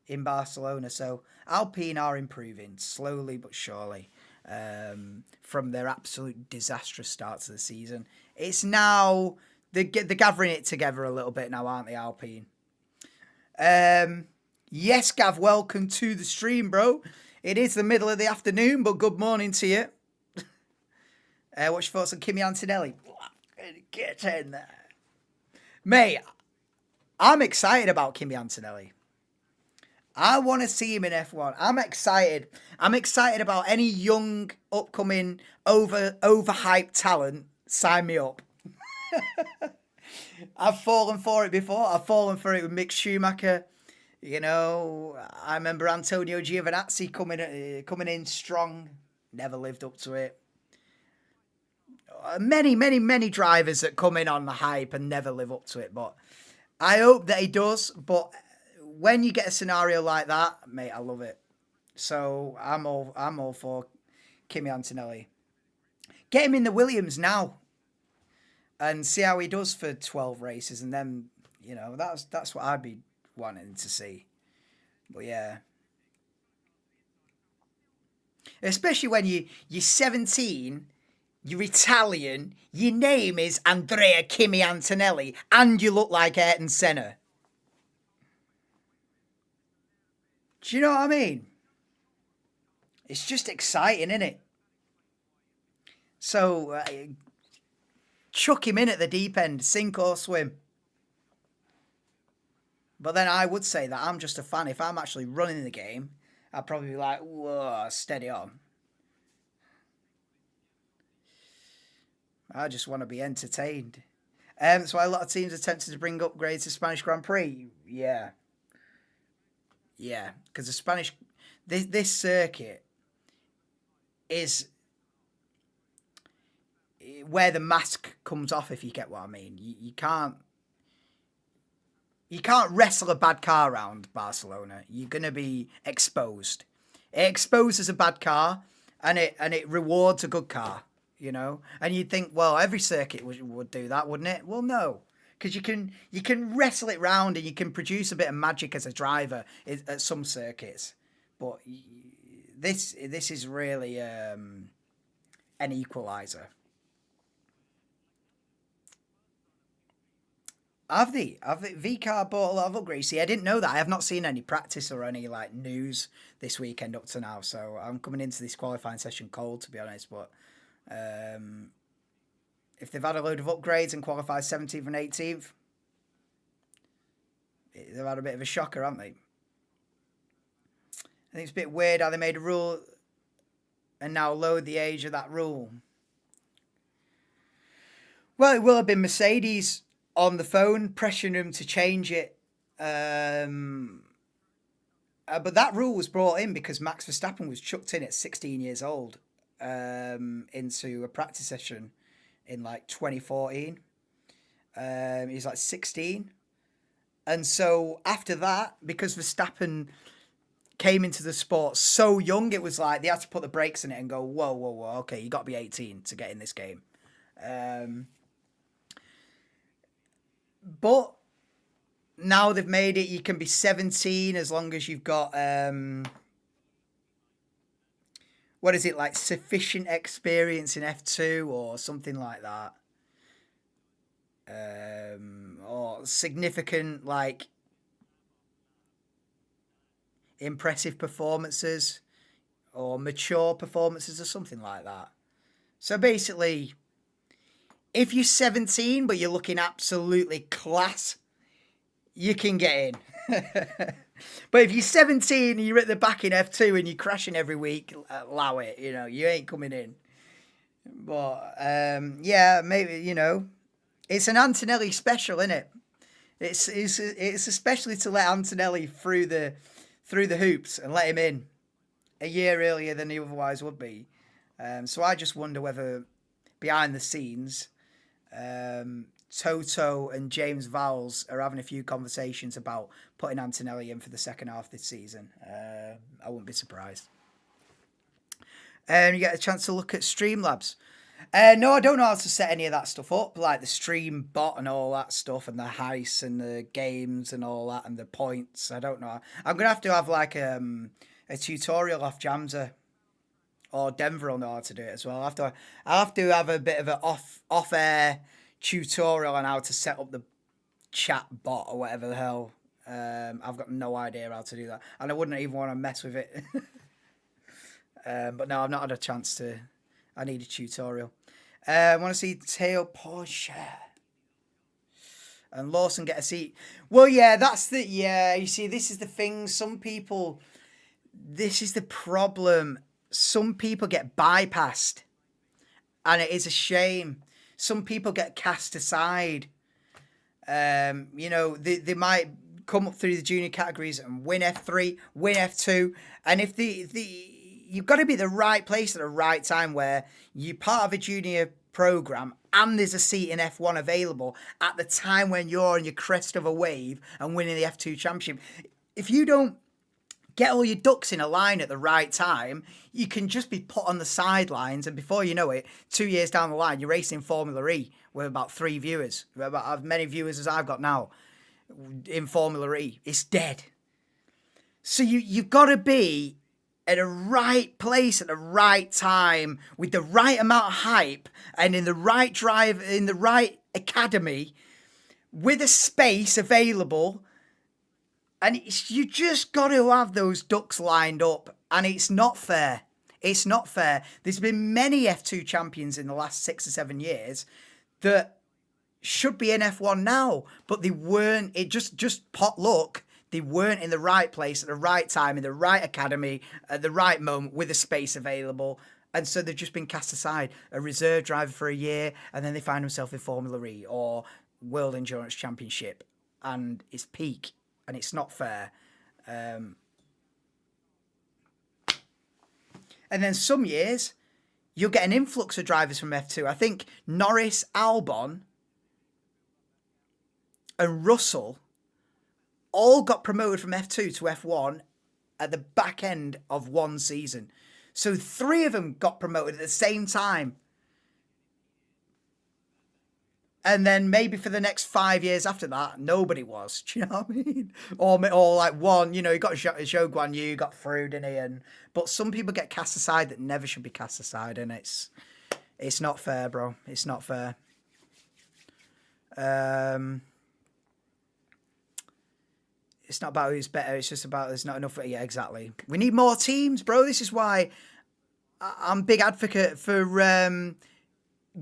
in Barcelona. So Alpine are improving slowly but surely from their absolute disastrous start to the season. It's now, they're gathering it together a little bit now, aren't they, Alpine? Yes, Gav, welcome to the stream, bro. It is the middle of the afternoon, but good morning to you. What's your thoughts on Kimi Antonelli? Get in there. Mate, I'm excited about Kimi Antonelli. I want to see him in F1. I'm excited. I'm excited about any young, upcoming, overhyped talent. Sign me up. I've fallen for it before. I've fallen for it with Mick Schumacher. You know, I remember Antonio Giovinazzi coming in strong. Never lived up to it. Many drivers that come in on the hype and never live up to it. But I hope that he does. But when you get a scenario like that, mate, I love it. So I'm all for Kimi Antonelli. Get him in the Williams now. And see how he does for 12 races, and then, you know, that's what I'd be wanting to see. But yeah, especially when you're 17, you're Italian, your name is Andrea Kimi Antonelli, and you look like Ayrton Senna. Do you know what I mean? It's just exciting, isn't it? So chuck him in at the deep end, sink or swim. But then I would say that I'm just a fan. If I'm actually running the game, I'd probably be like, whoa, steady on. I just want to be entertained. That's why a lot of teams are tempted to bring upgrades to Spanish Grand Prix. Yeah. Yeah, because the Spanish... This circuit is where the mask comes off, if you get what I mean. You can't wrestle a bad car around Barcelona. You're going to be exposed. It exposes a bad car, and it rewards a good car, you know? And you'd think, well, every circuit would do that, wouldn't it? Well, no. Because you can wrestle it round and you can produce a bit of magic as a driver at some circuits. But this is really an equaliser. Have they? VCAR bought a lot of upgrades. See, I didn't know that. I have not seen any practice or any like news this weekend up to now. So I'm coming into this qualifying session cold, to be honest. But if they've had a load of upgrades and qualified 17th and 18th, they've had a bit of a shocker, haven't they? I think it's a bit weird how they made a rule and now lowered the age of that rule. Well, it will have been Mercedes on the phone pressuring them to change it. But that rule was brought in because Max Verstappen was chucked in at 16 years old into a practice session in like 2014. He's like 16. And so after that, because Verstappen came into the sport so young, it was like they had to put the brakes in it and go, whoa, whoa, whoa, okay, you got to be 18 to get in this game. But now they've made it, you can be 17 as long as you've got, what is it, like sufficient experience in F2 or something like that. Or significant, like, impressive performances or mature performances or something like that. So basically, if you're 17 but you're looking absolutely class, you can get in. But if you're 17 and you're at the back in F2 and you're crashing every week, allow it. You know, you ain't coming in. But yeah, maybe, you know, it's an Antonelli special, isn't it? It's especially to let Antonelli through the hoops and let him in a year earlier than he otherwise would be. So I just wonder whether behind the scenes, Toto and James Vowles are having a few conversations about putting Antonelli in for the second half this season. I wouldn't be surprised. You get a chance to look at Streamlabs. No, I don't know how to set any of that stuff up, like the stream bot and all that stuff, and the heist and the games and all that, and the points. I don't know. I'm gonna have to have like a tutorial off Jamza, or Denver will know how to do it as well. I'll have to have a bit of an off air tutorial on how to set up the chat bot or whatever the hell. I've got no idea how to do that, and I wouldn't even want to mess with it. But no, I've not had a chance to. I need a tutorial. I want to see Teo Porsche and Lawson get a seat. Well, yeah, you see, this is the thing. This is the problem. Some people get bypassed, and it is a shame. Some people get cast aside. You know, they might come up through the junior categories and win F3, win F2, and if you've got to be at the right place at the right time where you're part of a junior program and there's a seat in F1 available at the time when you're on your crest of a wave and winning the F2 championship. If you don't get all your ducks in a line at the right time, you can just be put on the sidelines, and before you know it, 2 years down the line, you're racing Formula E with about 3 viewers, about as many viewers as I've got now in Formula E. It's dead. So you've got to be at a right place at the right time with the right amount of hype and in the right drive, in the right academy with a space available. And you just got to have those ducks lined up, and it's not fair. It's not fair. There's been many F2 champions in the last 6 or 7 years that should be in F1 now, but they weren't. It just pot luck. They weren't in the right place at the right time, in the right academy, at the right moment, with a space available. And so they've just been cast aside. A reserve driver for a year, and then they find themselves in Formula E or World Endurance Championship. And it's peak, and it's not fair. And then some years, you'll get an influx of drivers from F2. I think Norris, Albon, and Russell all got promoted from F2 to F1 at the back end of one season. So 3 of them got promoted at the same time. And then maybe for the next 5 years after that, nobody was. Do you know what I mean? Or like one, you know, you got Zhou Guan Yu, got through, didn't he? But some people get cast aside that never should be cast aside, and it's not fair, bro. It's not fair. It's not about who's better. It's just about there's not enough. Yeah, exactly. We need more teams, bro. This is why I'm a big advocate for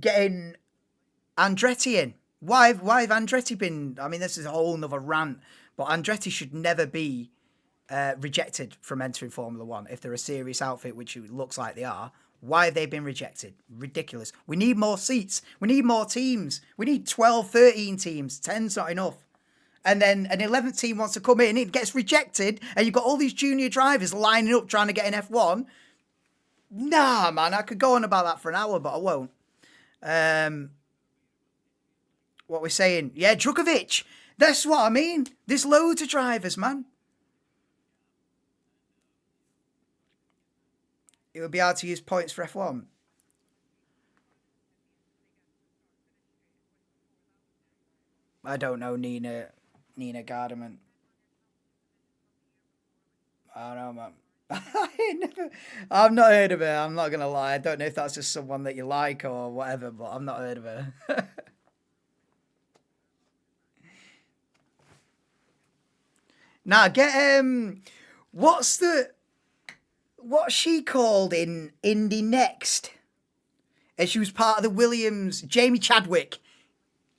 getting Andretti in. Why have Andretti been... I mean, this is a whole nother rant, but Andretti should never be rejected from entering Formula One if they're a serious outfit, which it looks like they are. Why have they been rejected? Ridiculous. We need more seats. We need more teams. We need 12, 13 teams. 10's not enough. and then an 11th team wants to come in, it gets rejected, and you've got all these junior drivers lining up trying to get in F1. Nah, man, I could go on about that for an hour, but I won't. What we're saying, yeah, Djokovic. That's what I mean. There's loads of drivers, man. It would be hard to use points for F1. I don't know Nina Garderman. I don't know, man. I've not heard of her. I'm not gonna lie. I don't know if that's just someone that you like or whatever, but I've not heard of her. Now get what's she called in Indy Next? And she was part of the Williams. Jamie Chadwick.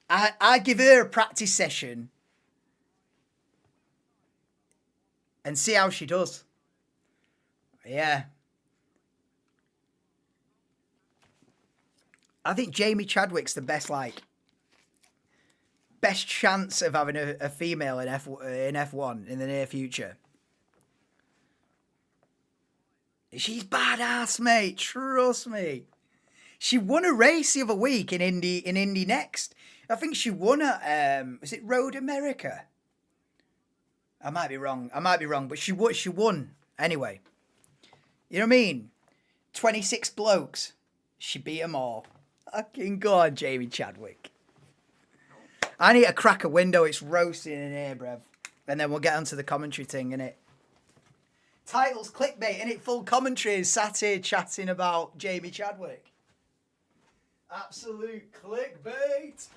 I give her a practice session and see how she does. Yeah. I think Jamie Chadwick's the best chance of having a female in F1 in the near future. She's badass, mate. Trust me. She won a race the other week in Indy Next. I think she won at is it Road America? I might be wrong, but she won anyway. You know what I mean? 26 blokes. She beat them all. Fucking God, Jamie Chadwick. I need to crack a window. It's roasting in here, bruv. And then we'll get onto the commentary thing, innit? Titles clickbait, innit? Full commentary is sat here chatting about Jamie Chadwick. Absolute clickbait.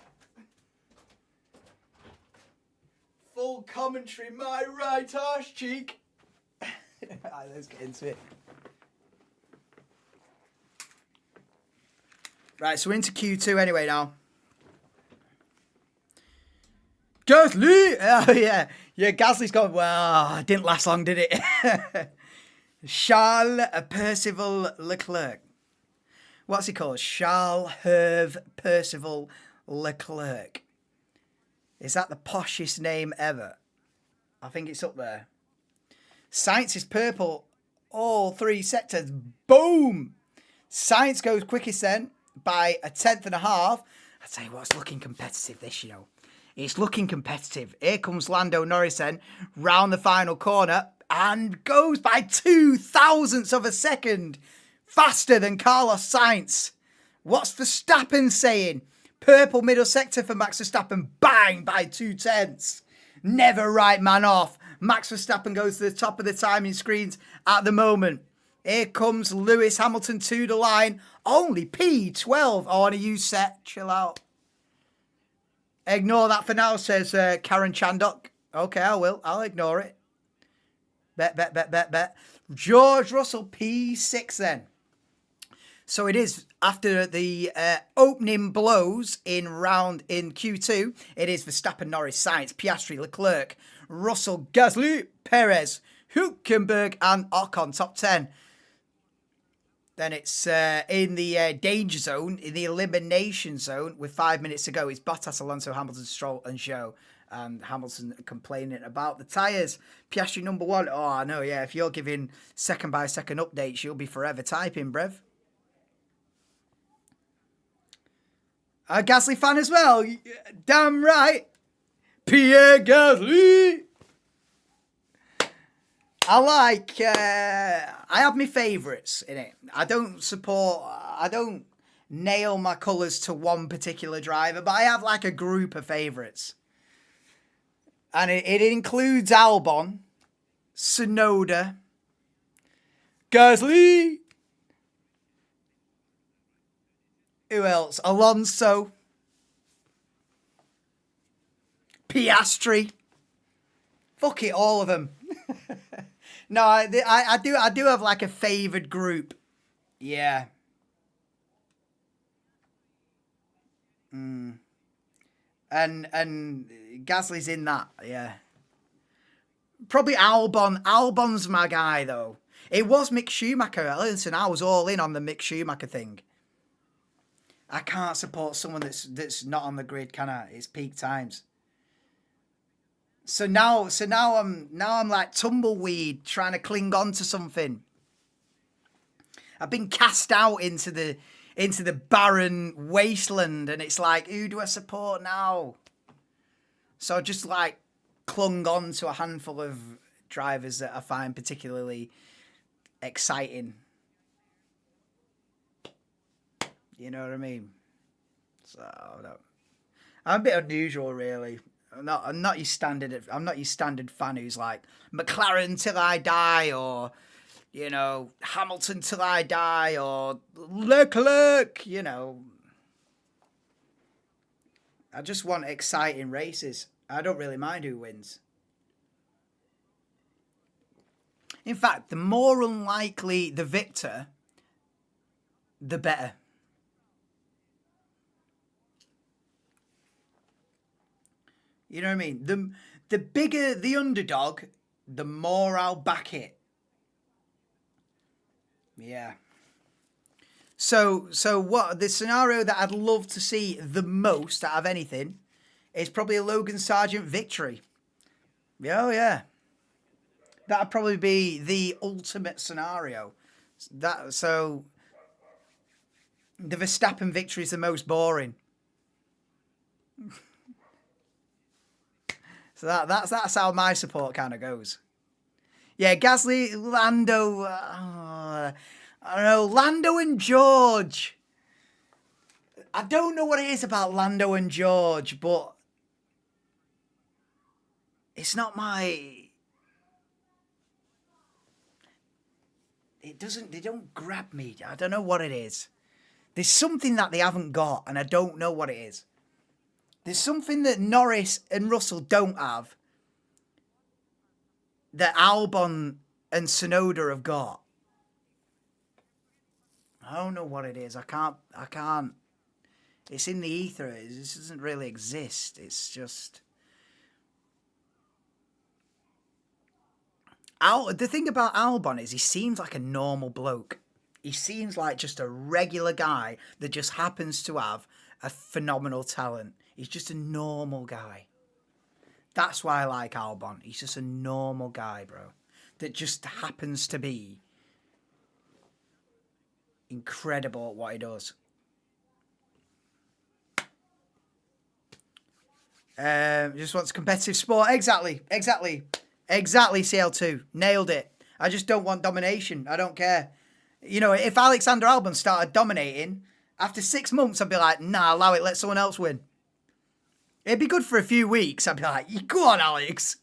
Full commentary, my right arse cheek. Alright, let's get into it. Right, so we're into Q2 anyway now. Gasly! Oh, yeah. Yeah, Gasly's gone. Well, it didn't last long, did it? Charles Percival Leclerc. What's he called? Charles Herve Percival Leclerc. Is that the poshest name ever? I think it's up there. Sainz is purple. All three sectors. Boom! Sainz goes quickest then by a 10th and a half. I tell you what, it's looking competitive this, you know. It's looking competitive. Here comes Lando Norris then, round the final corner, and goes by 0.02 of a second faster than Carlos Sainz. What's Verstappen saying? Purple middle sector for Max Verstappen, bang, by 0.2. Never write man off. Max Verstappen goes to the top of the timing screens at the moment. Here comes Lewis Hamilton to the line. Only P12 on a U set. Chill out. Ignore that for now, says Karen Chandok. Okay, I will. I'll ignore it. Bet. George Russell, P6 then. So it is after the opening blows in Q2. It is Verstappen, Norris, Sainz, Piastri, Leclerc, Russell, Gasly, Perez, Hülkenberg and Ocon, top 10. Then it's in the danger zone, in the elimination zone, with 5 minutes to go. It's Bottas, Alonso, Hamilton, Stroll and Zhou. And Hamilton complaining about the tyres. Piastri number 1. Oh, I know, yeah. If you're giving second-by-second updates, you'll be forever typing, brev. A Gasly fan as well. Damn right. Pierre Gasly. I have my favourites in it. I don't nail my colours to one particular driver, but I have like a group of favourites. And it includes Albon, Tsunoda, Gasly. Who else? Alonso, Piastri. Fuck it, all of them. No, I do have like a favoured group. Yeah. And Gasly's in that, yeah. Probably Albon. Albon's my guy though. It was Mick Schumacher. Listen, I was all in on the Mick Schumacher thing. I can't support someone that's not on the grid, can I? It's peak times. So now I'm like tumbleweed trying to cling on to something. I've been cast out into the barren wasteland, and it's like, who do I support now? So I just like clung on to a handful of drivers that I find particularly exciting. You know what I mean? So I'm a bit unusual, really. I'm not your standard fan who's like McLaren till I die, or Hamilton till I die, or Leclerc. I just want exciting races. I don't really mind who wins. In fact, the more unlikely the victor, the better. You know what I mean? The bigger the underdog, the more I'll back it. Yeah. So what the scenario that I'd love to see the most out of anything is probably a Logan Sargent victory. Oh yeah. That'd probably be the ultimate scenario. So the Verstappen victory is the most boring. So that's how my support kind of goes. Yeah, Gasly, Lando, I don't know, Lando and George. I don't know what it is about Lando and George, but it's not my... They don't grab me. I don't know what it is. There's something that they haven't got, and I don't know what it is. There's something that Norris and Russell don't have that Albon and Tsunoda have got. I don't know what it is. I can't. It's in the ether. It doesn't really exist. It's just... The thing about Albon is he seems like a normal bloke. He seems like just a regular guy that just happens to have a phenomenal talent. He's just a normal guy. That's why I like Albon. He's just a normal guy, bro. That just happens to be incredible at what he does. Just wants competitive sport. Exactly, CL2. Nailed it. I just don't want domination. I don't care. If Alexander Albon started dominating, after 6 months, I'd be like, nah, allow it, let someone else win. It'd be good for a few weeks. I'd be like, go on, Alex.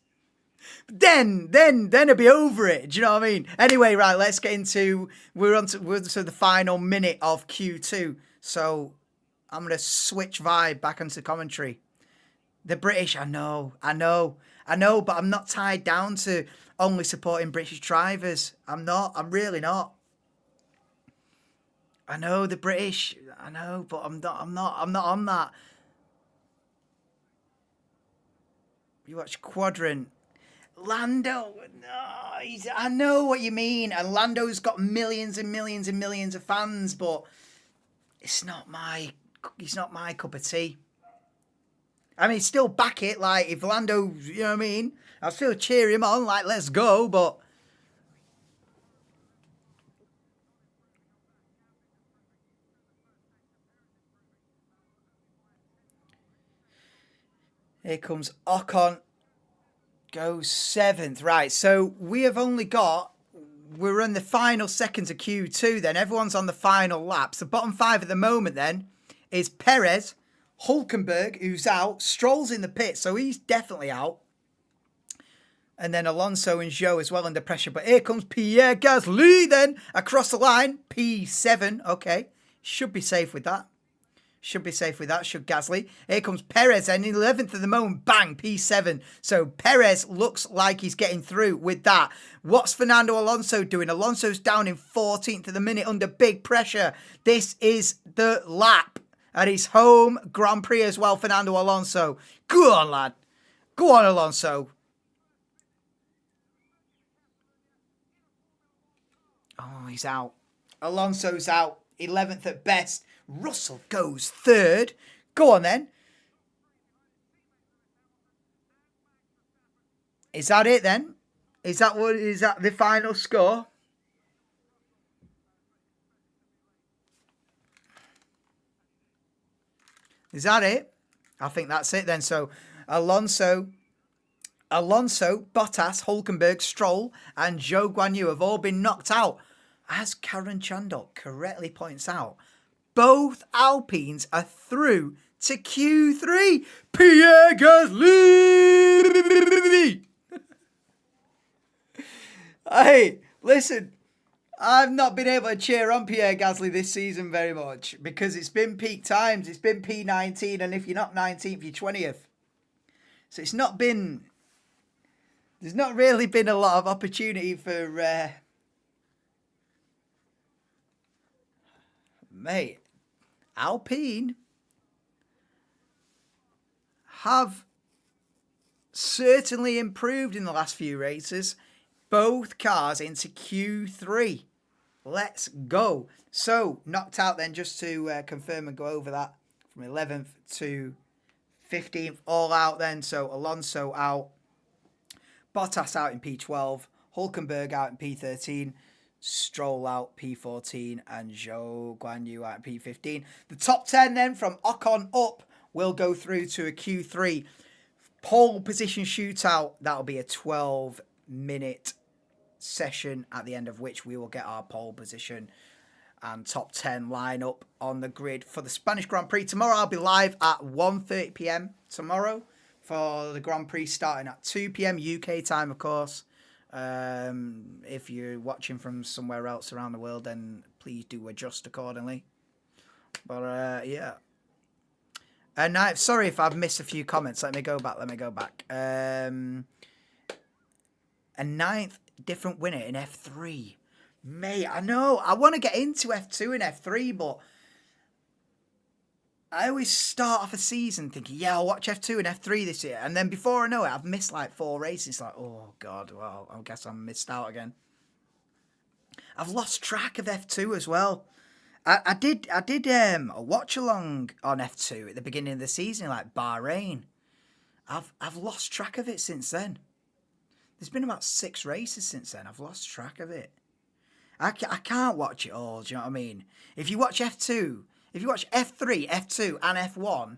Then I'd be over it. Do you know what I mean? Anyway, right, let's get into... We're on to the final minute of Q2. So I'm going to switch vibe back onto commentary. The British, I know, but I'm not tied down to only supporting British drivers. I'm really not. I know the British, but I'm not on that. You watch Quadrant. Lando, no, I know what you mean. And Lando's got millions and millions and millions of fans, but he's not my cup of tea. I mean, still back it, like, if Lando, you know what I mean? I'll still cheer him on, like, let's go, but... Here comes Ocon. Goes 7th. Right, so we have only got... We're in the final seconds of Q2 then. Everyone's on the final laps. The bottom 5 at the moment then is Perez, Hulkenberg, who's out. Stroll's in the pit, so he's definitely out. And then Alonso and Zhou as well under pressure. But here comes Pierre Gasly then across the line. P7. Okay. Should be safe with that. Should Gasly. Here comes Perez then in 11th at the moment. Bang, P7. So Perez looks like he's getting through with that. What's Fernando Alonso doing? Alonso's down in 14th at the minute under big pressure. This is the lap at his home Grand Prix as well, Fernando Alonso. Go on, lad. Go on, Alonso. Oh, he's out. Alonso's out. 11th at best. Russell goes 3rd. Go on then. Is that it then? Is that the final score? Is that it? I think that's it then. So Alonso, Bottas, Hulkenberg, Stroll, and Zhou Guanyu have all been knocked out. As Karen Chandok correctly points out, both Alpines are through to Q3. Pierre Gasly! Hey, listen, I've not been able to cheer on Pierre Gasly this season very much because it's been peak times. It's been P19, and if you're not 19th, you're 20th. So it's not been... There's not really been a lot of opportunity for... Mate, Alpine have certainly improved in the last few races. Both cars into Q3. Let's go. So, knocked out then, just to confirm and go over that, from 11th to 15th, all out then. So, Alonso out, Bottas out in P12, Hulkenberg out in P13, Stroll out P14, and Zhou Guanyu out in P15. The top 10 then, from Ocon up, will go through to a Q3 pole position shootout. That'll be a 12-minute session, at the end of which we will get our pole position and top 10 lineup on the grid for the Spanish Grand Prix. Tomorrow I'll be live at 1:30 p.m. tomorrow for the Grand Prix, starting at 2 p.m. UK time, of course. If you're watching from somewhere else around the world, then please do adjust accordingly. But yeah. And sorry if I've missed a few comments. Let me go back. A 9th different winner in F3. Mate, I know. I want to get into F2 and F3, but I always start off a season thinking, yeah, I'll watch F2 and F3 this year. And then before I know it, I've missed like 4 races. It's like, oh, God, well, I guess I'm missed out again. I've lost track of F2 as well. I did a watch along on F2 at the beginning of the season, like Bahrain. I've lost track of it since then. There's been about 6 races since then. I've lost track of it. I can't watch it all, do you know what I mean? If you watch F2, if you watch F3, F2 and F1,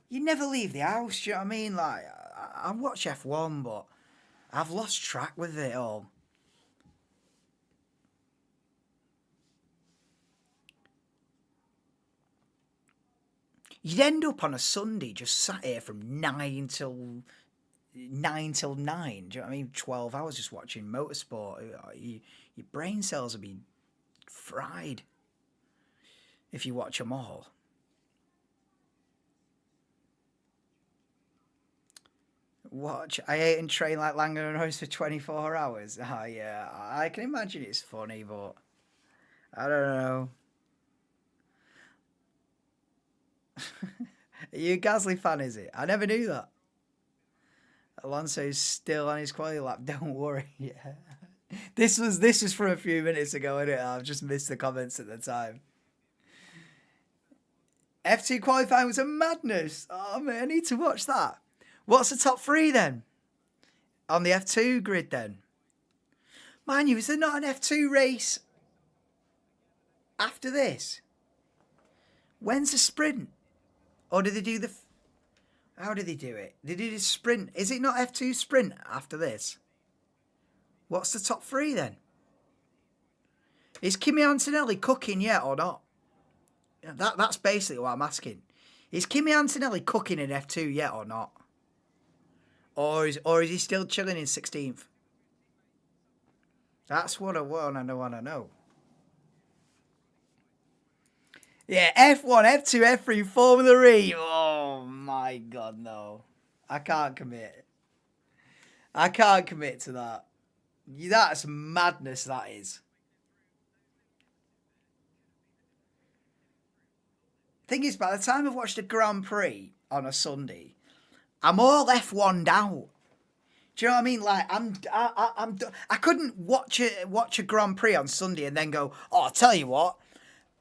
you never leave the house, do you know what I mean? Like, I watch F1, but I've lost track with it all. You'd end up on a Sunday just sat here from 9 till 9. Do you know what I mean? 12 hours just watching motorsport. Your brain cells will be fried if you watch them all. Watch, I ate and train like Lando Norris for 24 hours. Oh, yeah, I can imagine it's funny, but I don't know. Are you a Gasly fan, is it? I never knew that. Alonso's still on his quality lap. Don't worry. Yeah. This was from a few minutes ago, isn't it? I've just missed the comments at the time. F2 qualifying was a madness. Oh, man, I need to watch that. What's the top 3 then? On the F2 grid then? Mind you, is there not an F2 race after this? When's the sprint? Or did they do the... How did they do it? They did a sprint. Is it not F2 sprint after this? What's the top 3 then? Is Kimi Antonelli cooking yet or not? That's basically what I'm asking. Is Kimi Antonelli cooking in F2 yet or not? Or is he still chilling in 16th? That's what I want to know. Yeah, F1, F2, F3, Formula E. Oh, my God, no. I can't commit. I can't commit to that. That's madness, that is. Thing is, by the time I've watched a Grand Prix on a Sunday, I'm all F1'd out. Do you know what I mean? Like, I couldn't watch a Grand Prix on Sunday and then go, oh, I'll tell you what.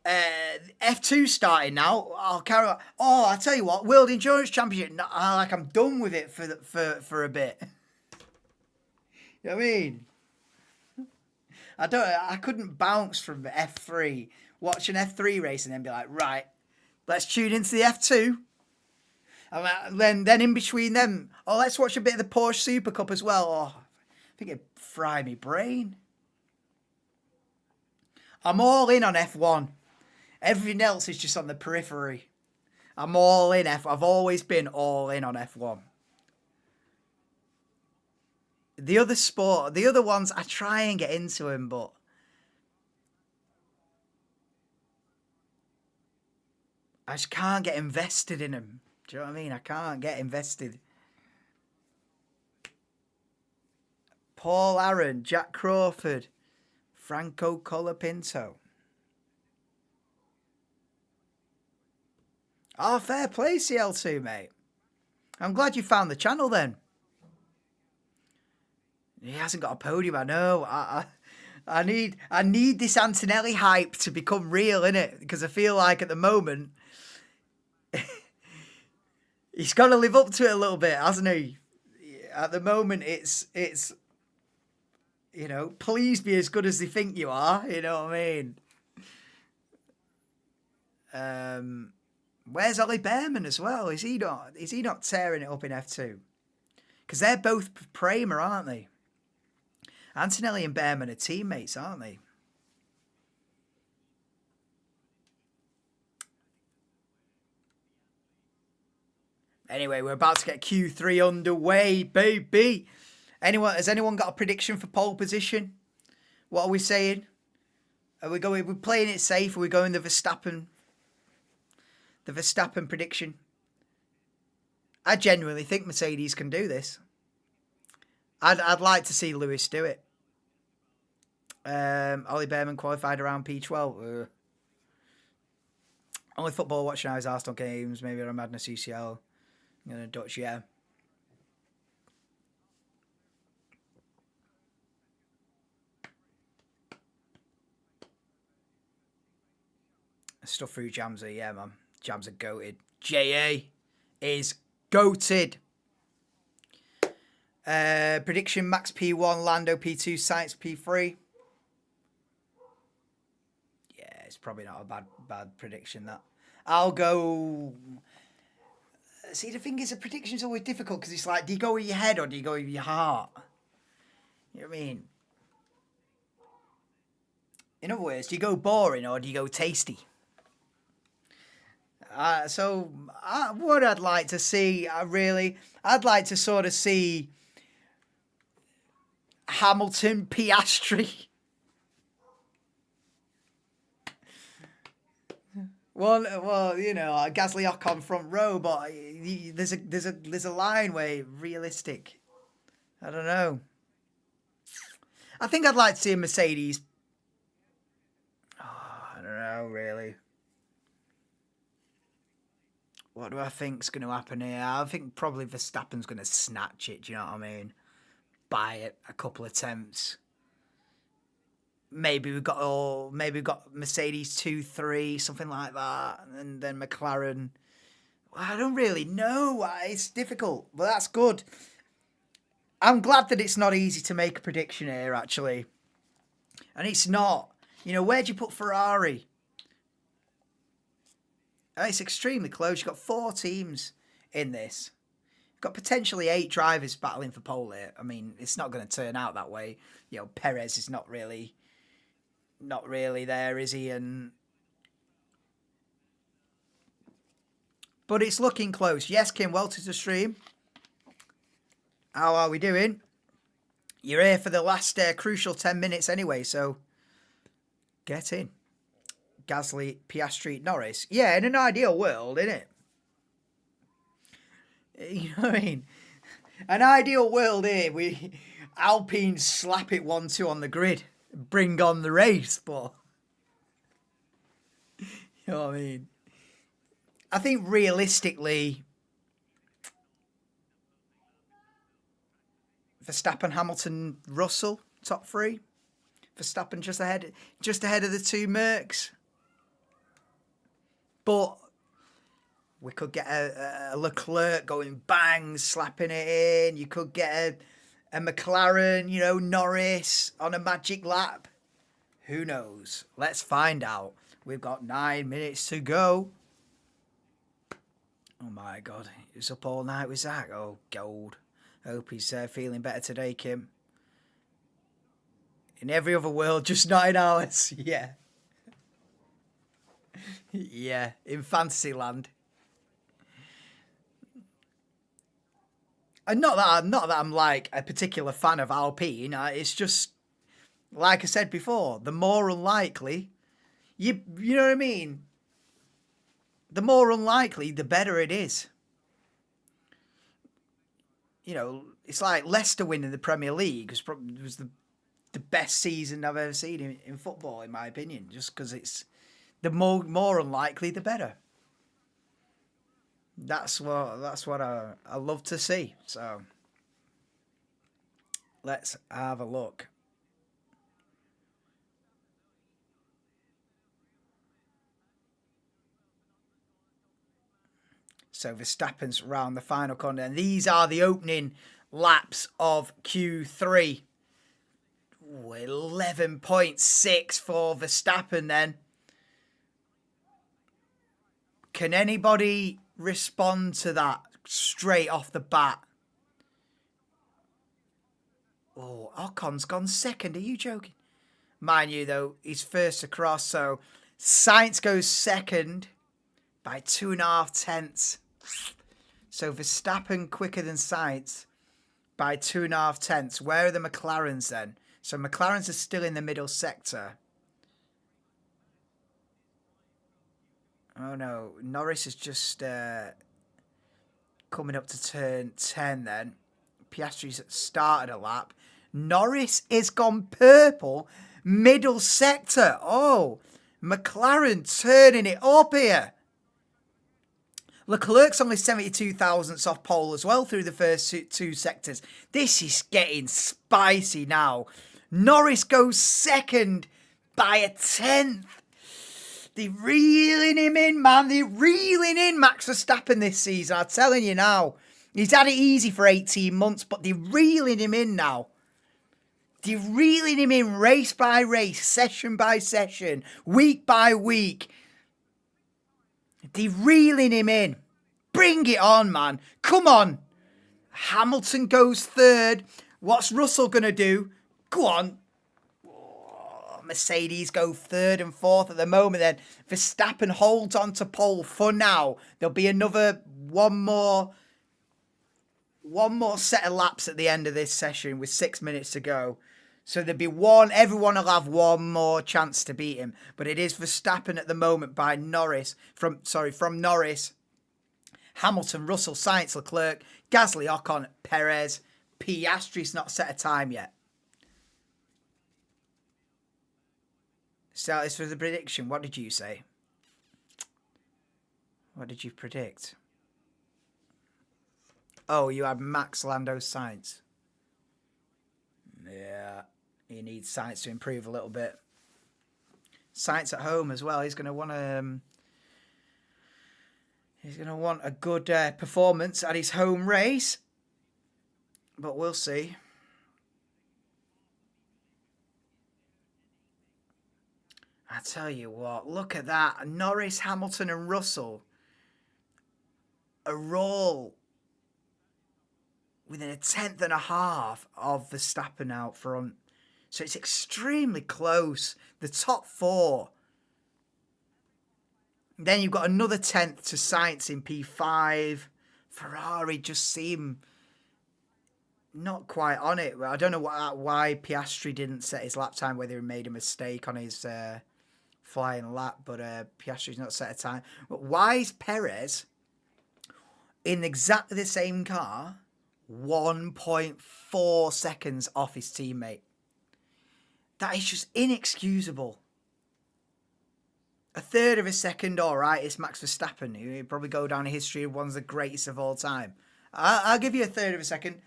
F2 starting now. I'll carry on. Oh, I tell you what, World Endurance Championship. Like, I'm done with it for a bit. You know what I mean? I couldn't bounce from F3, watch an F3 race and then be like, right, let's tune into the F2. And then in between them, let's watch a bit of the Porsche Super Cup as well. I think it'd fry me brain. I'm all in on F1. Everything else is just on the periphery. I'm all in I've always been all in on F1. The other ones, I try and get into them, but I just can't get invested in them. Do you know what I mean? I can't get invested. Paul Aaron, Jack Crawford, Franco Colapinto. Oh, fair play, CL2, mate. I'm glad you found the channel then. He hasn't got a podium, I know. I need this Antonelli hype to become real, innit? Because I feel like at the moment he's got to live up to it a little bit, hasn't he? At the moment, it's you know, please be as good as they think you are. You know what I mean? Where's Ollie Behrman as well? Is he not tearing it up in F2? Because they're both Prema, aren't they? Antonelli and Behrman are teammates, aren't they? Anyway, we're about to get Q3 underway, baby. Has anyone got a prediction for pole position? What are we saying? We're playing it safe? Are we going the Verstappen prediction? I genuinely think Mercedes can do this. I'd like to see Lewis do it. Ollie Behrman qualified around P12. Only football watching now is Arsenal games, maybe on Madness UCL. I'm going to Dutch, yeah. Stuff through Jamza, yeah, man. Jamza goated. JA is goated. Prediction: Max P1, Lando P2, Sainz P3. Yeah, it's probably not a bad prediction, that. I'll go... See, the thing is, a prediction's always difficult because it's like, do you go with your head or do you go with your heart? You know what I mean? In other words, do you go boring or do you go tasty? What I'd like to see, I'd like to sort of see Hamilton, Piastri. Well, you know, Gasly Ocon front row, but there's a line where realistic. I don't know. I think I'd like to see a Mercedes. I don't know, really. What do I think's going to happen here? I think probably Verstappen's going to snatch it. Do you know what I mean? By a couple of attempts. Maybe we've got Mercedes 2-3, something like that, and then McLaren. I don't really know. It's difficult, but that's good. I'm glad that it's not easy to make a prediction here, actually. And it's not. You know, where'd you put Ferrari? It's extremely close. You've got 4 teams in this. You've got potentially 8 drivers battling for pole here. I mean, it's not going to turn out that way. You know, Perez is not really there, is he? But it's looking close. Yes, Kim, welcome to the stream. How are we doing? You're here for the last crucial 10 minutes anyway, so get in. Gasly, Piastri, Norris. Yeah, in an ideal world, innit? You know what I mean? An ideal world here, Alpine slap it 1-2 on the grid, bring on the race, but you know what I mean? I think realistically, Verstappen, Hamilton, Russell, top 3. Verstappen just ahead of the 2 Mercs. But we could get a Leclerc going bang, slapping it in. You could get a McLaren, you know, Norris on a magic lap? Who knows? Let's find out. We've got 9 minutes to go. Oh my God, he was up all night with Zach. Oh, gold. Hope he's feeling better today, Kim. In every other world, just not in ours. Yeah. Yeah, in Fantasyland. And not that I'm like a particular fan of Alpine. It's just, like I said before, the more unlikely, you know what I mean? The more unlikely, the better it is. You know, it's like Leicester winning the Premier League was the best season I've ever seen in football, in my opinion, just because it's the more unlikely, the better. That's what I love to see. So let's have a look. So Verstappen's round the final corner, and these are the opening laps of Q3. 11.6 for Verstappen then. Can anybody respond to that straight off the bat? Oh, Ocon's gone second. Are you joking? Mind you, though, he's first across, so Sainz goes second by 2.5 tenths. So Verstappen quicker than Sainz by 2.5 tenths. Where are the McLarens then? So McLarens are still in the middle sector. Oh no, Norris is just coming up to turn 10 then. Piastri's started a lap. Norris is gone purple, middle sector. Oh, McLaren turning it up here. Leclerc's only 72 thousandths off pole as well through the first two sectors. This is getting spicy now. Norris goes second by a tenth. They're reeling him in, man. They're reeling in Max Verstappen this season. I'm telling you now. He's had it easy for 18 months, but they're reeling him in now. They're reeling him in race by race, session by session, week by week. They're reeling him in. Bring it on, man. Come on. Hamilton goes third. What's Russell going to do? Go on. Mercedes go third and fourth at the moment then. Verstappen holds on to pole for now. There'll be another one more set of laps at the end of this session with 6 minutes to go. So there'll be everyone will have one more chance to beat him. But it is Verstappen at the moment by Norris, from Norris, Hamilton, Russell, Sainz, Leclerc, Gasly, Ocon, Perez. Piastri's not set a time yet. So it's for the prediction. What did you say? What did you predict? Oh, you had Max Lando Sainz. Yeah, he needs Sainz to improve a little bit. Sainz at home as well. He's going to want a good performance at his home race. But we'll see. I tell you what, look at that. Norris, Hamilton and Russell are all within a tenth and a half of Verstappen out front. So it's extremely close. The top four. Then you've got another tenth to Sainz in P5. Ferrari just seem not quite on it. I don't know why Piastri didn't set his lap time, whether he made a mistake on his flying lap, but Piastri's not set a time. But why is Perez in exactly the same car 1.4 seconds off his teammate? That is just inexcusable. A third of a second, all right, it's Max Verstappen. He'll probably go down in history as one of the greatest of all time. I'll give you a third of a second.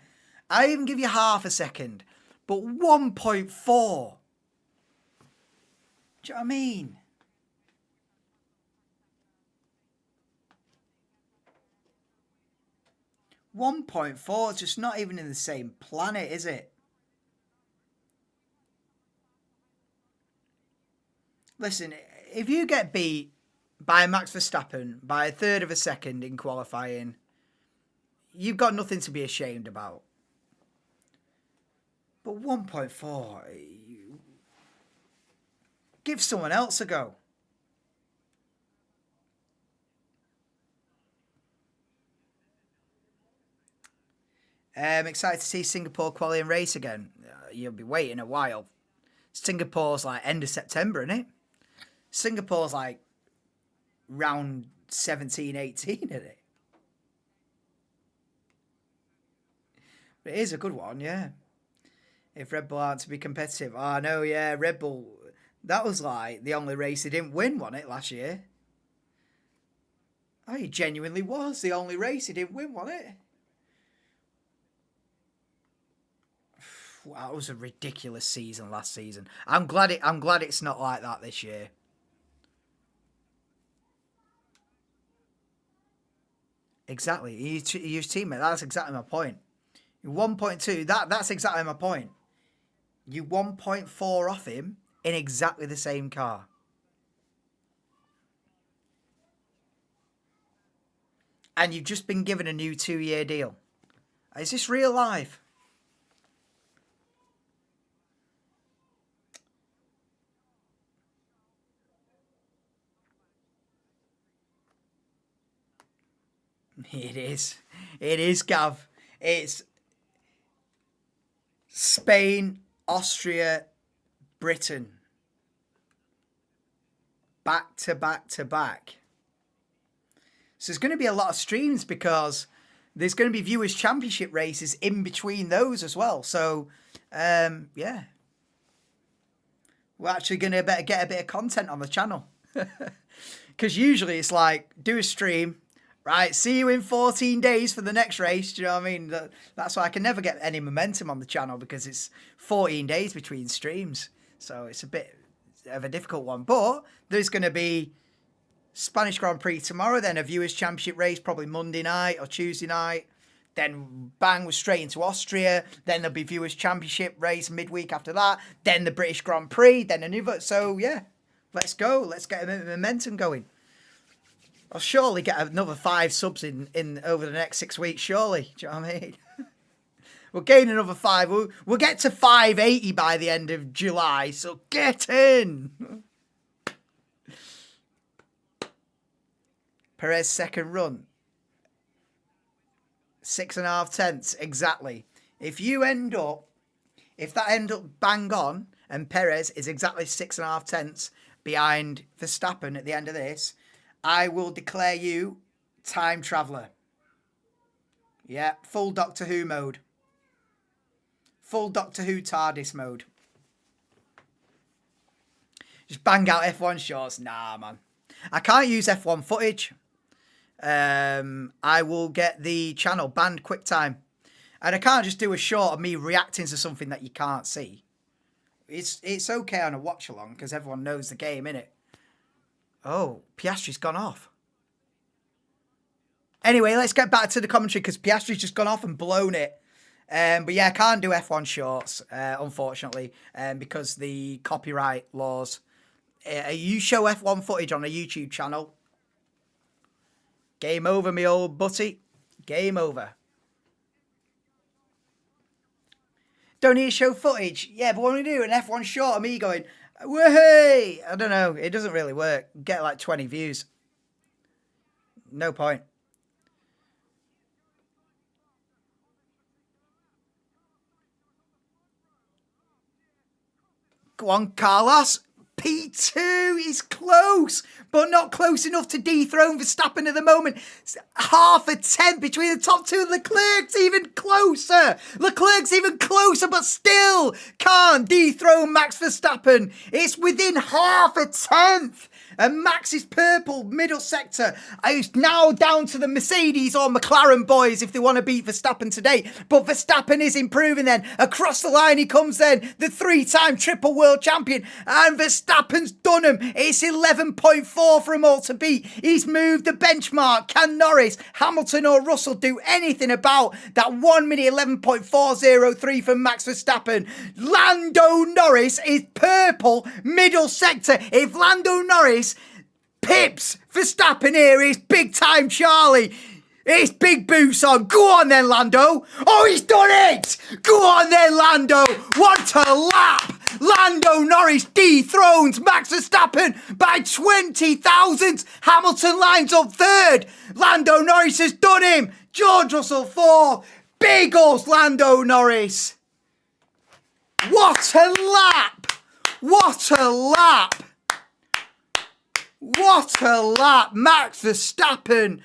I'll even give you half a second. But 1.4. Do you know what I mean? 1.4, just not even in the same planet, is it? Listen, if you get beat by Max Verstappen by a third of a second in qualifying, you've got nothing to be ashamed about. But 1.4, give someone else a go. I'm excited to see Singapore qualifying race again. You'll be waiting a while. Singapore's like end of September, isn't it? Singapore's like round 17, 18, isn't it? But it is a good one, yeah. If Red Bull aren't to be competitive. Oh, no, yeah, Red Bull, that was like the only race they didn't win, wasn't it, last year? Oh, it genuinely was the only race he didn't win, wasn't it? Wow, it was a ridiculous season last season. I'm glad it's not like that this year. Exactly. You use teammate. That's exactly my point. 1.2. That's exactly my point. You 1.4 off him in exactly the same car. And you've just been given a new 2-year deal. Is this real life? It is. It is, Gav. It's Spain, Austria, Britain. Back to back to back. So there's going to be a lot of streams because there's going to be Viewers' Championship races in between those as well. So, yeah. We're actually going to get a bit of content on the channel. Because usually it's like, do a stream, right, see you in 14 days for the next race. Do you know what I mean? That's why I can never get any momentum on the channel, because it's 14 days between streams. So it's a bit of a difficult one. But there's going to be Spanish Grand Prix tomorrow, then a Viewers' Championship race probably Monday night or Tuesday night. Then bang, we're straight into Austria. Then there'll be Viewers' Championship race midweek after that. Then the British Grand Prix. Then a new... So, yeah, let's go. Let's get a bit of momentum going. I'll surely get another 5 subs in over the next 6 weeks, surely. Do you know what I mean? We'll gain another 5. We'll get to 580 by the end of July, so get in. Perez second run. 6.5 tenths, exactly. If that end up bang on, and Perez is exactly 6.5 tenths behind Verstappen at the end of this, I will declare you time traveller. Yeah, full Doctor Who mode. Full Doctor Who TARDIS mode. Just bang out F1 shorts. Nah, man. I can't use F1 footage. I will get the channel banned quick time. And I can't just do a short of me reacting to something that you can't see. It's okay on a watch along because everyone knows the game, innit? Oh, Piastri's gone off. Anyway, let's get back to the commentary because Piastri's just gone off and blown it. But yeah, I can't do F1 shorts, unfortunately, because the copyright laws. You show F1 footage on a YouTube channel. Game over, me old butty. Game over. Don't need to show footage. Yeah, but when we do an F1 short of me going, whey! I don't know. It doesn't really work. Get like 20 views. No point. Go on, Carlos. P2 is close, but not close enough to dethrone Verstappen at the moment. Half a tenth between the top two. Leclerc's even closer. Leclerc's even closer, but still can't dethrone Max Verstappen. It's within half a tenth. And Max's purple middle sector is now down to the Mercedes or McLaren boys if they want to beat Verstappen today. But Verstappen is improving then. Across the line he comes then, the 3-time triple world champion. And Verstappen's done him. It's 11.4 for them all to beat. He's moved the benchmark. Can Norris, Hamilton or Russell do anything about that 1 minute 11.403 from Max Verstappen? Lando Norris is purple middle sector. If Lando Norris pips Verstappen here, it's big time Charlie. It's big boots on. Go on then, Lando. Oh, he's done it. Go on then, Lando. What a lap. Lando Norris dethrones Max Verstappen by 20 thousandths. Hamilton lines up third. Lando Norris has done him. George Russell fourth. Big us, Lando Norris. What a lap. What a lap. What a lap. Max Verstappen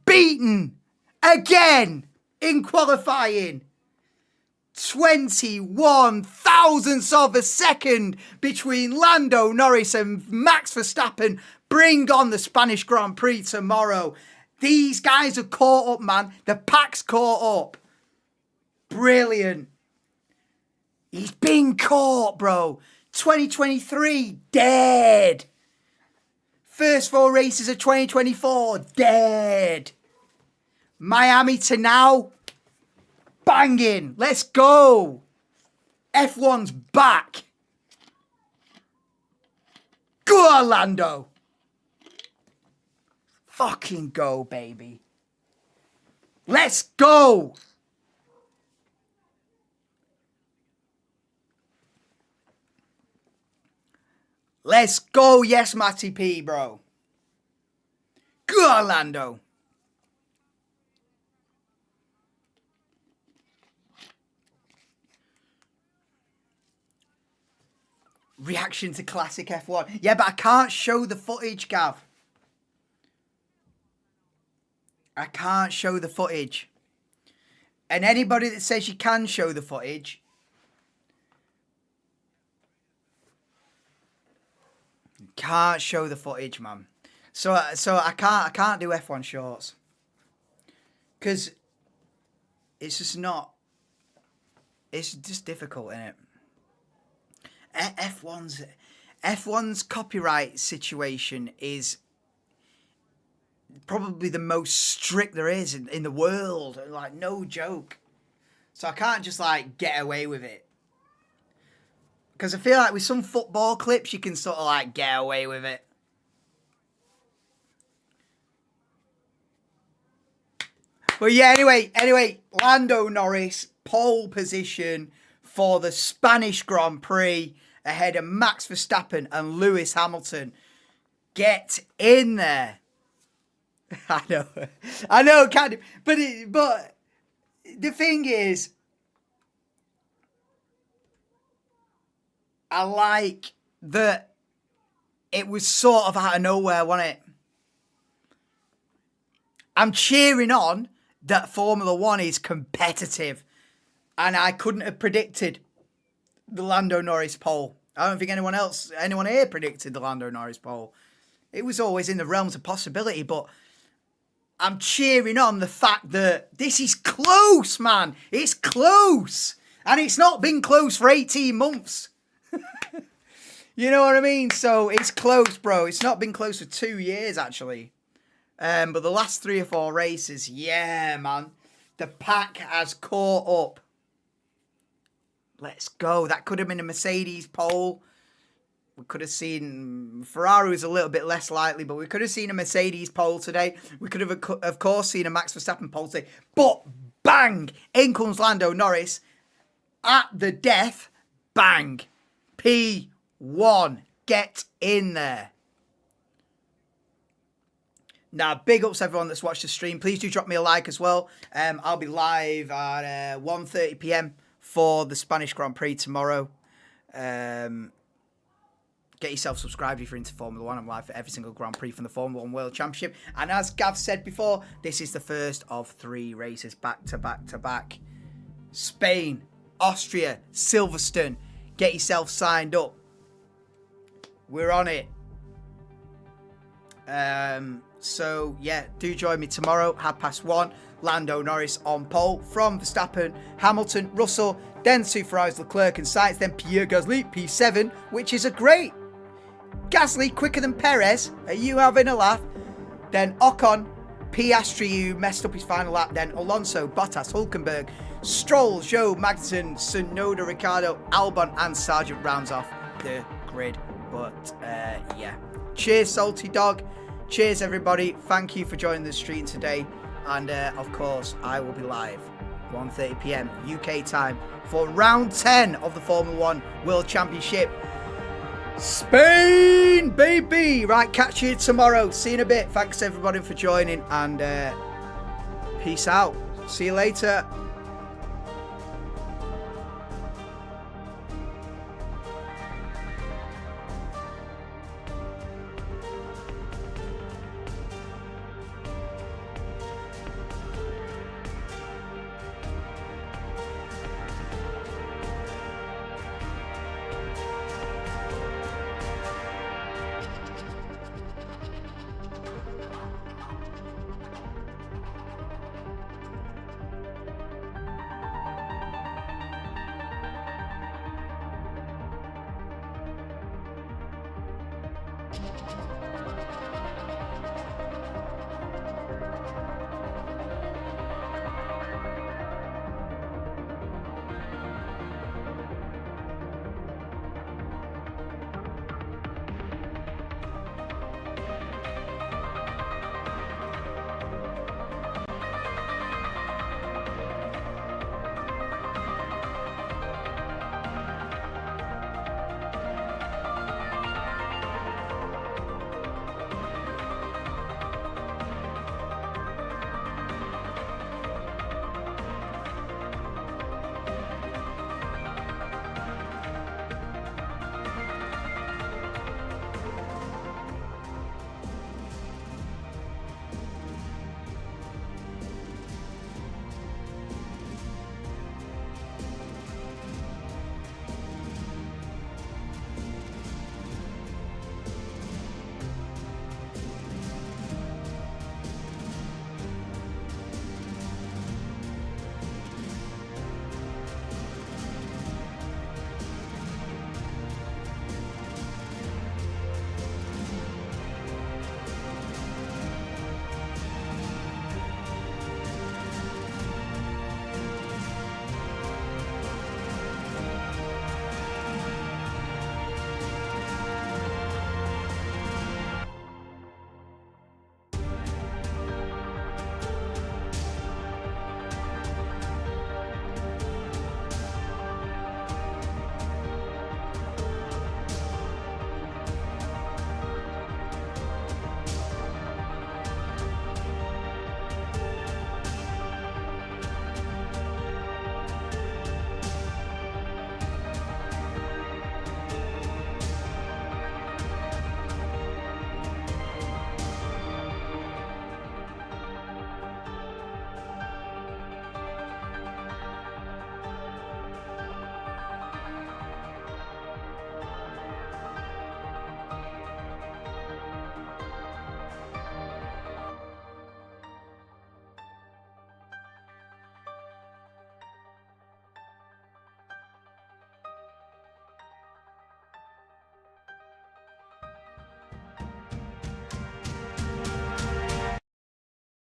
beaten again in qualifying. 21 thousandths of a second between Lando Norris and Max Verstappen. Bring on the Spanish Grand Prix tomorrow. These guys are caught up, man. The pack's caught up. Brilliant. He's been caught, bro. 2023, dead. First 4 races of 2024, dead. Miami to now, banging. Let's go. F1's back. Go Orlando. Fucking go, baby. Let's go. Let's go, yes, Matty P, bro. Go, Orlando. Reaction to classic F1. Yeah, but I can't show the footage, Gav. I can't show the footage. And anybody that says you can show the footage, can't show the footage, man. So I can't do F1 shorts because it's just not. It's just difficult, isn't it? F1's copyright situation is probably the most strict there is in the world. Like, no joke. So I can't just like get away with it. Because I feel like with some football clips, you can sort of like get away with it. But yeah, anyway, Lando Norris, pole position for the Spanish Grand Prix ahead of Max Verstappen and Lewis Hamilton. Get in there. I know, kind of. But the thing is, I like that it was sort of out of nowhere, wasn't it? I'm cheering on that Formula One is competitive. And I couldn't have predicted the Lando Norris pole. I don't think anyone here predicted the Lando Norris pole. It was always in the realms of possibility, but I'm cheering on the fact that this is close, man. It's close. And it's not been close for 18 months. You know what I mean? So it's close, bro. It's not been close for 2 years, actually. But the last 3 or 4 races, yeah, man. The pack has caught up. Let's go. That could have been a Mercedes pole. We could have seen... Ferrari was a little bit less likely, but we could have seen a Mercedes pole today. We could have, of course, seen a Max Verstappen pole today. But, bang! In comes Lando Norris. At the death, bang! P1. Get in there. Now, big ups everyone that's watched the stream. Please do drop me a like as well. I'll be live at 1:30 p.m. for the Spanish Grand Prix tomorrow. Get yourself subscribed if you're into Formula One. I'm live for every single Grand Prix from the Formula One World Championship. And as Gav said before, this is the first of 3 races back to back to back. Spain, Austria, Silverstone. Get yourself signed up. We're on it. So yeah, do join me tomorrow, 1:30. Lando Norris on pole from Verstappen, Hamilton, Russell, then Supervised Leclerc and Sainz, then Pierre Gasly, P7, which is a great. Gasly quicker than Perez. Are you having a laugh? Then Ocon, Piastri, who messed up his final lap. Then Alonso, Bottas, Hulkenberg, Stroll, Zhou, Magnussen, Tsunoda, Ricciardo, Albon, and Sargent rounds off the grid. But yeah, cheers, Salty Dog. Cheers, everybody. Thank you for joining the stream today. And of course, I will be live 1:30 p.m. UK time for round 10 of the Formula 1 World Championship. Spain, baby! Right, catch you tomorrow. See you in a bit. Thanks everybody for joining, and peace out. See you later.